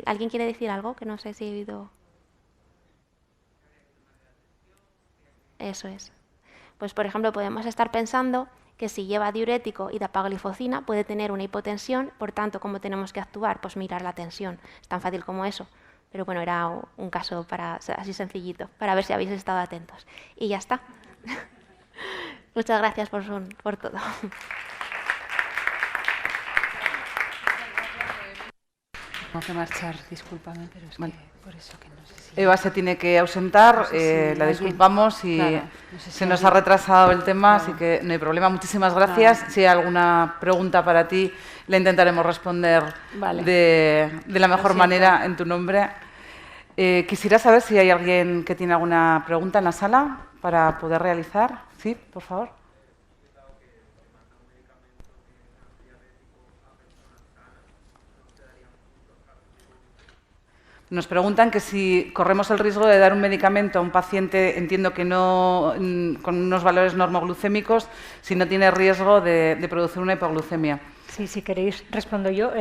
¿Alguien quiere decir algo? Que no sé si he oído. Eso es. Pues, por ejemplo, podemos estar pensando que si lleva diurético y dapagliflozina puede tener una hipotensión, por tanto, ¿cómo tenemos que actuar? Pues mirar la tensión. Es tan fácil como eso. Pero bueno, era un caso así sencillito, para ver si habéis estado atentos. Y ya está. Muchas gracias por todo. Tengo que marchar, discúlpame, pero es que por eso que no sé si... Eva se tiene que ausentar, no sé si la disculpamos y claro, no sé si se nos ha retrasado el tema, así que no hay problema. Muchísimas gracias. Si hay alguna pregunta para ti, la intentaremos responder de la mejor manera en tu nombre. Quisiera saber si hay alguien que tiene alguna pregunta en la sala para poder realizar. Sí, por favor. Nos preguntan que si corremos el riesgo de dar un medicamento a un paciente, entiendo que no con unos valores normoglucémicos, si no tiene riesgo de producir una hipoglucemia. Sí, si queréis respondo yo.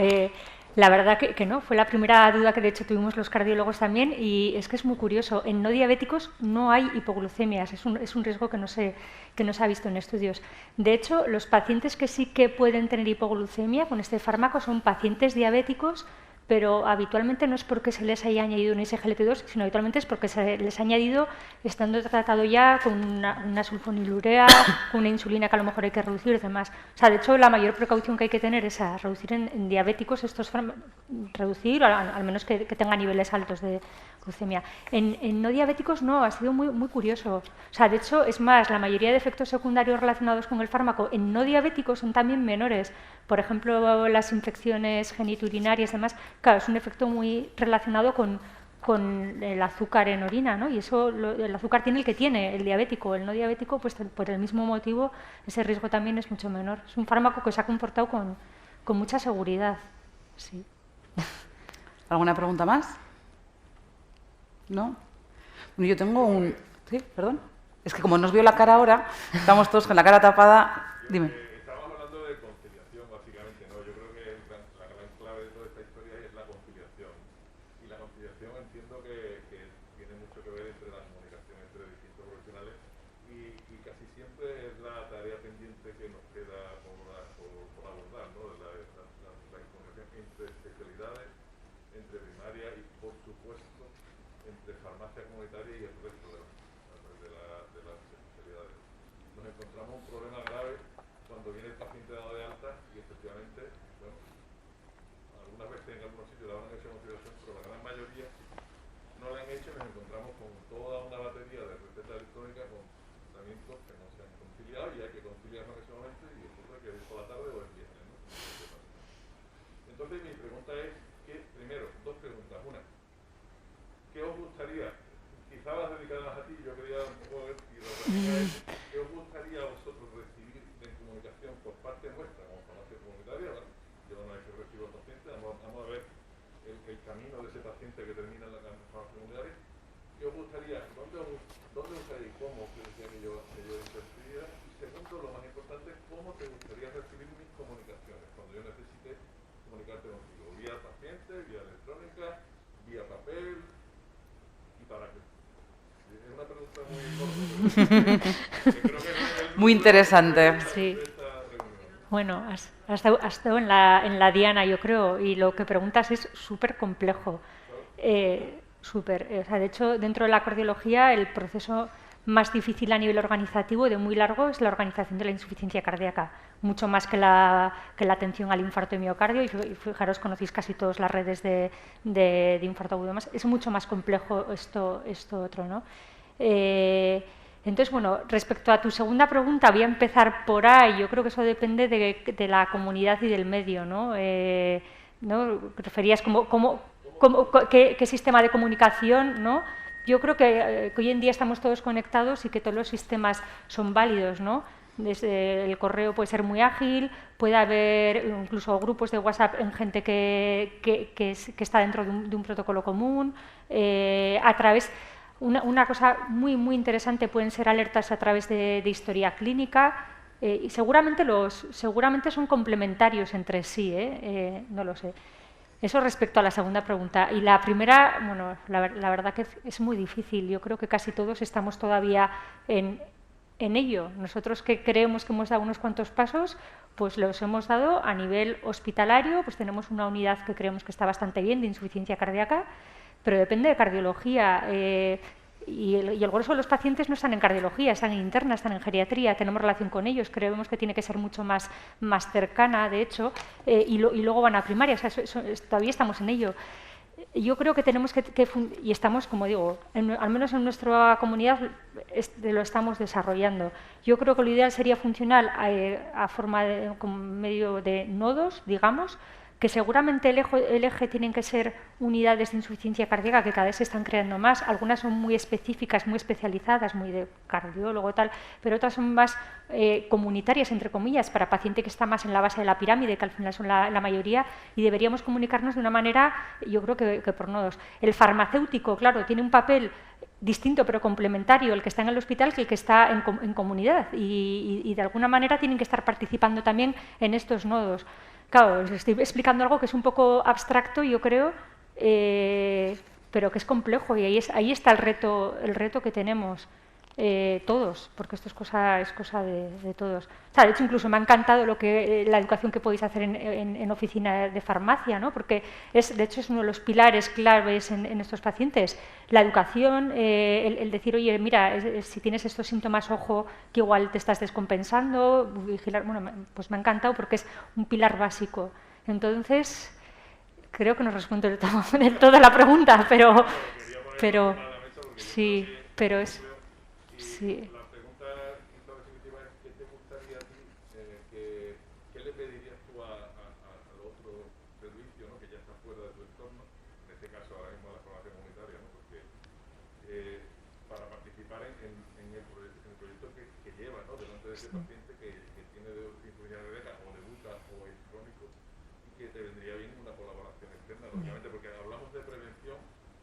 La verdad que no, fue la primera duda que de hecho tuvimos los cardiólogos también, y es que es muy curioso, en no diabéticos no hay hipoglucemias, es un riesgo que no se ha visto en estudios. De hecho, los pacientes que sí que pueden tener hipoglucemia con este fármaco son pacientes diabéticos, pero habitualmente no es porque se les haya añadido un SGLT2, sino habitualmente es porque se les ha añadido estando tratado ya con una sulfonilurea, con una insulina que a lo mejor hay que reducir y demás. O sea, de hecho, la mayor precaución que hay que tener es a reducir en diabéticos reducir, al menos que tenga niveles altos de glucemia. En no diabéticos no, ha sido muy, muy curioso. O sea, de hecho, es más, la mayoría de efectos secundarios relacionados con el fármaco en no diabéticos son también menores. Por ejemplo, las infecciones genitourinarias y demás, claro, es un efecto muy relacionado con el azúcar en orina, ¿no? Y eso, el azúcar tiene el que tiene, el diabético. El no diabético, pues por el mismo motivo, ese riesgo también es mucho menor. Es un fármaco que se ha comportado con mucha seguridad. Sí. ¿Alguna pregunta más? ¿No? Bueno, yo tengo un... ¿Sí? ¿Perdón? Es que como nos vio la cara ahora, estamos todos con la cara tapada. Dime. Estamos hablando de conciliación, básicamente, ¿no? Yo creo que la gran clave de toda esta historia es la conciliación. Y la conciliación entiendo que tiene mucho que ver entre la comunicación entre distintos profesionales y casi siempre es la tarea pendiente que nos queda por abordar, ¿no? La comunicación entre especialidades, entre primaria y, por supuesto, entre farmacia comunitaria y el resto de las especialidades. Nos encontramos un problema grave cuando viene el paciente dado de alta y efectivamente, bueno, algunas veces en algunos sitios le habrán hecho consideración, pero la gran mayoría no la han hecho y nos encontramos con toda una batería de recetas electrónicas con tratamientos que no se han conciliado y hay que conciliarlo en ese momento y ocurre que es por la tarde o el viernes, ¿no? Entonces mi pregunta es que, primero, dos preguntas. Una, ¿qué os gustaría? Quizá vas dedicada más a ti, yo quería un poco ver si ¿qué os gustaría a vosotros recibir de comunicación por parte nuestra como farmacia comunitaria? ¿Vale? Yo no hay que recibir al paciente, vamos a ver el camino de ese paciente que termina en la farmacia comunitaria. ¿Qué os gustaría? ¿Dónde os gustaría y cómo que decía que yo interferiría? Y segundo, lo más importante, ¿cómo te gustaría recibir mis comunicaciones cuando yo necesite comunicarte contigo? ¿Vía paciente, vía electrónica, vía papel? ¿Y para qué? Es una pregunta muy corta, pero creo que es Muy interesante. Sí. Bueno, has estado en la diana, yo creo, y lo que preguntas es súper complejo. O sea, de hecho, dentro de la cardiología, el proceso más difícil a nivel organizativo, de muy largo, es la organización de la insuficiencia cardíaca, mucho más que la atención al infarto de miocardio, y fijaros, conocéis casi todas las redes de infarto agudo, es mucho más complejo esto otro, ¿no? Entonces, bueno, respecto a tu segunda pregunta, voy a empezar por ahí. Yo creo que eso depende de la comunidad y del medio, ¿no? ¿no? Referías qué sistema de comunicación, ¿no? Yo creo que hoy en día estamos todos conectados y que todos los sistemas son válidos, ¿no? Desde el correo puede ser muy ágil, puede haber incluso grupos de WhatsApp en gente que está dentro de un protocolo común. A través, una cosa muy, muy interesante pueden ser alertas a través de historia clínica. Y seguramente son complementarios entre sí, no lo sé. Eso respecto a la segunda pregunta. Y la primera, bueno, la verdad que es muy difícil. Yo creo que casi todos estamos todavía en ello. Nosotros que creemos que hemos dado unos cuantos pasos, pues los hemos dado a nivel hospitalario, pues tenemos una unidad que creemos que está bastante bien de insuficiencia cardíaca, pero depende de cardiología. Y el grueso de los pacientes no están en cardiología, están en interna, están en geriatría, tenemos relación con ellos, creemos que tiene que ser mucho más cercana, de hecho, y luego van a primaria, o sea, todavía estamos en ello. Yo creo que tenemos y estamos, como digo, al menos en nuestra comunidad lo estamos desarrollando. Yo creo que lo ideal sería funcional a forma con medio de nodos, digamos, que seguramente el eje tienen que ser unidades de insuficiencia cardíaca que cada vez se están creando más. Algunas son muy específicas, muy especializadas, muy de cardiólogo y tal, pero otras son más comunitarias, entre comillas, para paciente que está más en la base de la pirámide, que al final son la mayoría, y deberíamos comunicarnos de una manera, yo creo que por nodos. El farmacéutico, claro, tiene un papel distinto pero complementario el que está en el hospital que el que está en comunidad, y de alguna manera tienen que estar participando también en estos nodos. Claro, os estoy explicando algo que es un poco abstracto, yo creo, pero que es complejo, y ahí está el reto que tenemos todos, porque esto es cosa de todos. O sea, de hecho, incluso me ha encantado la educación que podéis hacer en oficina de farmacia, ¿no? Porque de hecho es uno de los pilares claves en estos pacientes. La educación, el decir, oye, mira, si tienes estos síntomas, ojo, que igual te estás descompensando, vigilar. Bueno, pues me ha encantado porque es un pilar básico. Entonces, creo que no respondo del todo la pregunta, pero sí, pero es... Sí. La pregunta definitiva es: ¿qué te gustaría a ti? ¿Qué le pedirías tú al otro servicio, ¿no? Que ya está fuera de tu entorno? En este caso, ahora mismo la farmacia comunitaria, ¿no? Porque para participar en el proyecto que lleva, ¿no? Delante de ese paciente que tiene insuficiencia cardíaca o debuta o es crónico, y que te vendría bien una colaboración externa, lógicamente, porque hablamos de prevención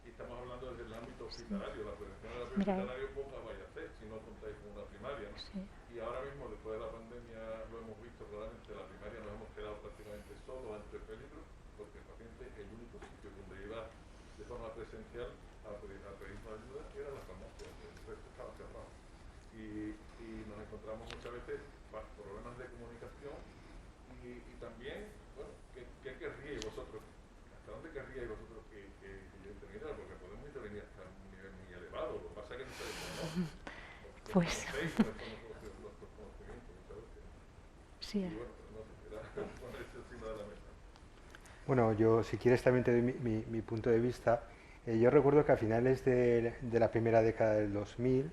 y estamos hablando desde el ámbito hospitalario. La prevención del ámbito hospitalario poca vaya a hacer si no contáis con una primaria, ¿no? Sí. Y ahora mismo, después de la pandemia, lo hemos visto claramente, la primaria nos hemos quedado prácticamente solos ante el peligro, porque el paciente, el único sitio donde iba de forma presencial a pedir ayuda era la farmacia, el resto estaba cerrado. Y nos encontramos muchas veces problemas de comunicación y también, bueno, ¿qué querríais vosotros? ¿Hasta dónde querríais vosotros que yo interviniera? Porque podemos intervenir hasta un nivel muy elevado, lo que pasa es que no sabemos, ¿no? Pues... Sí. Bueno, yo, si quieres, también te doy mi punto de vista. Yo recuerdo que a finales de la primera década del 2000,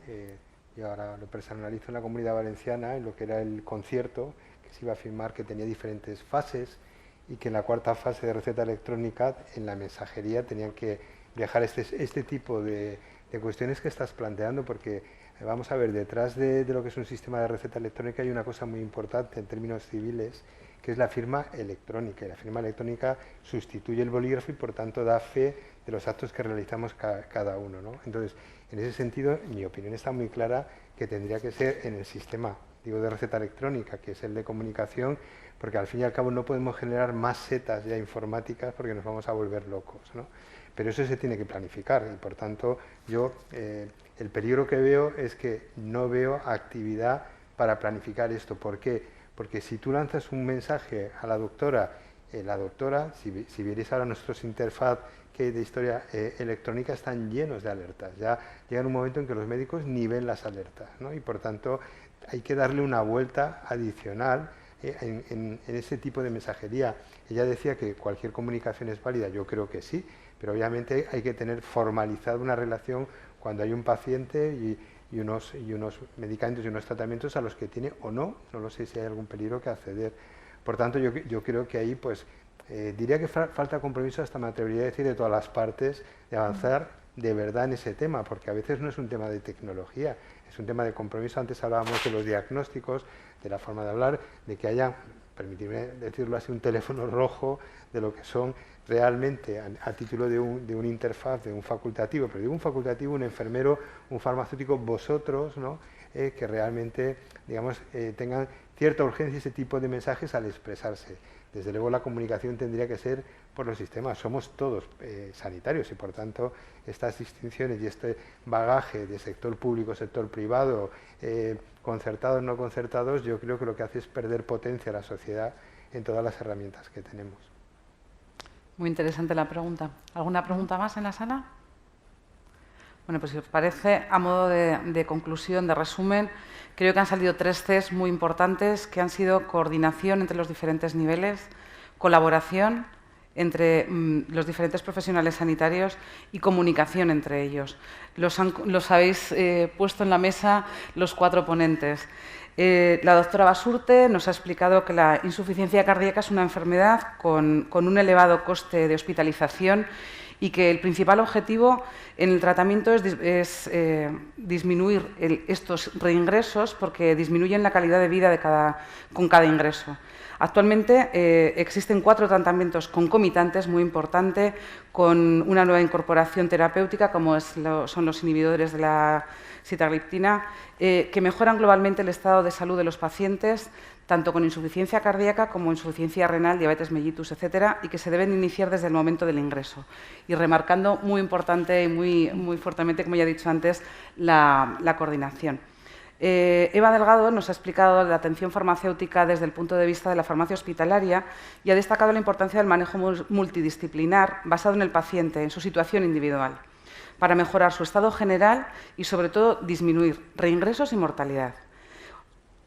y ahora lo personalizo en la Comunidad Valenciana, en lo que era el concierto, que se iba a firmar, que tenía diferentes fases, y que en la cuarta fase de receta electrónica, en la mensajería, tenían que viajar este tipo de cuestiones que estás planteando, porque vamos a ver, detrás de lo que es un sistema de receta electrónica hay una cosa muy importante en términos civiles, que es la firma electrónica. Y la firma electrónica sustituye el bolígrafo y, por tanto, da fe de los actos que realizamos cada uno, ¿no? Entonces, en ese sentido, mi opinión está muy clara que tendría que ser en el sistema, digo, de receta electrónica, que es el de comunicación, porque al fin y al cabo no podemos generar más setas ya informáticas porque nos vamos a volver locos, ¿no? Pero eso se tiene que planificar y, por tanto, yo el peligro que veo es que no veo actividad para planificar esto. ¿Por qué? Porque si tú lanzas un mensaje a la doctora, si vierais ahora nuestros interfaz que hay de historia electrónica, están llenos de alertas. Ya llega un momento en que los médicos ni ven las alertas, ¿no? Y, por tanto, hay que darle una vuelta adicional en ese tipo de mensajería. Ella decía que cualquier comunicación es válida, yo creo que sí, pero obviamente hay que tener formalizada una relación cuando hay un paciente y unos medicamentos y unos tratamientos a los que tiene o no lo sé si hay algún peligro que acceder. Por tanto, yo creo que ahí pues Diría que falta compromiso, hasta me atrevería a decir, de todas las partes, de avanzar de verdad en ese tema, porque a veces no es un tema de tecnología, es un tema de compromiso. Antes hablábamos de los diagnósticos, de la forma de hablar, de que haya, permitirme decirlo así, un teléfono rojo de lo que son realmente, a título de un interfaz, de un facultativo, pero digo un facultativo, un enfermero, un farmacéutico, vosotros, ¿no? Que realmente, digamos, tengan cierta urgencia ese tipo de mensajes al expresarse. Desde luego la comunicación tendría que ser por los sistemas. Somos todos sanitarios y, por tanto, estas distinciones y este bagaje de sector público, sector privado, concertados, no concertados, yo creo que lo que hace es perder potencia a la sociedad en todas las herramientas que tenemos. Muy interesante la pregunta. ¿Alguna pregunta más en la sala? Bueno, pues si os parece, a modo de conclusión, de resumen, creo que han salido 3 Cs muy importantes, que han sido coordinación entre los diferentes niveles, colaboración entre los diferentes profesionales sanitarios y comunicación entre ellos. Los habéis puesto en la mesa los 4 ponentes. La doctora Basurte nos ha explicado que la insuficiencia cardíaca es una enfermedad con un elevado coste de hospitalización y que el principal objetivo en el tratamiento es disminuir estos reingresos, porque disminuyen la calidad de vida con cada ingreso. Actualmente existen 4 tratamientos concomitantes muy importantes, con una nueva incorporación terapéutica, como son los inhibidores de la sitagliptina, que mejoran globalmente el estado de salud de los pacientes, tanto con insuficiencia cardíaca como insuficiencia renal, diabetes mellitus, etcétera, y que se deben iniciar desde el momento del ingreso. Y remarcando muy importante y muy fuertemente, como ya he dicho antes, la coordinación. Eva Delgado nos ha explicado la atención farmacéutica desde el punto de vista de la farmacia hospitalaria y ha destacado la importancia del manejo multidisciplinar basado en el paciente, en su situación individual, para mejorar su estado general y, sobre todo, disminuir reingresos y mortalidad.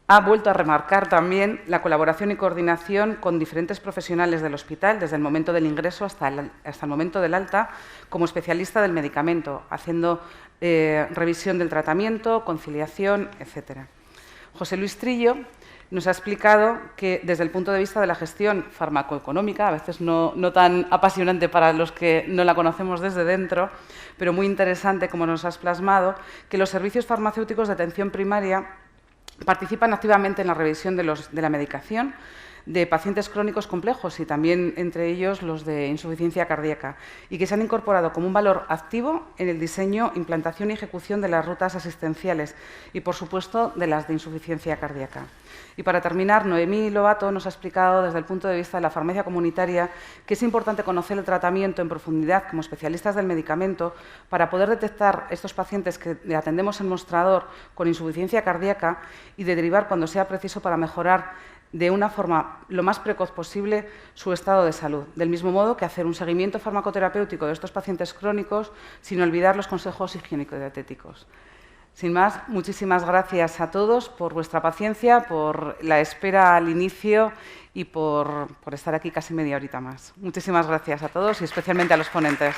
Ha vuelto a remarcar también la colaboración y coordinación con diferentes profesionales del hospital, desde el momento del ingreso hasta el momento del alta, como especialista del medicamento, haciendo revisión del tratamiento, conciliación, etc. José Luis Trillo nos ha explicado que, desde el punto de vista de la gestión farmacoeconómica, a veces no tan apasionante para los que no la conocemos desde dentro, pero muy interesante, como nos has plasmado, que los servicios farmacéuticos de atención primaria participan activamente en la revisión de la medicación de pacientes crónicos complejos y también entre ellos los de insuficiencia cardíaca, y que se han incorporado como un valor activo en el diseño, implantación y ejecución de las rutas asistenciales y, por supuesto, de las de insuficiencia cardíaca. Y para terminar, Noemí Lobato nos ha explicado desde el punto de vista de la farmacia comunitaria que es importante conocer el tratamiento en profundidad como especialistas del medicamento para poder detectar estos pacientes que atendemos en mostrador con insuficiencia cardíaca y de derivar cuando sea preciso para mejorar de una forma lo más precoz posible su estado de salud. Del mismo modo que hacer un seguimiento farmacoterapéutico de estos pacientes crónicos sin olvidar los consejos higiénico-dietéticos. Sin más, muchísimas gracias a todos por vuestra paciencia, por la espera al inicio y por estar aquí casi media horita más. Muchísimas gracias a todos y especialmente a los ponentes.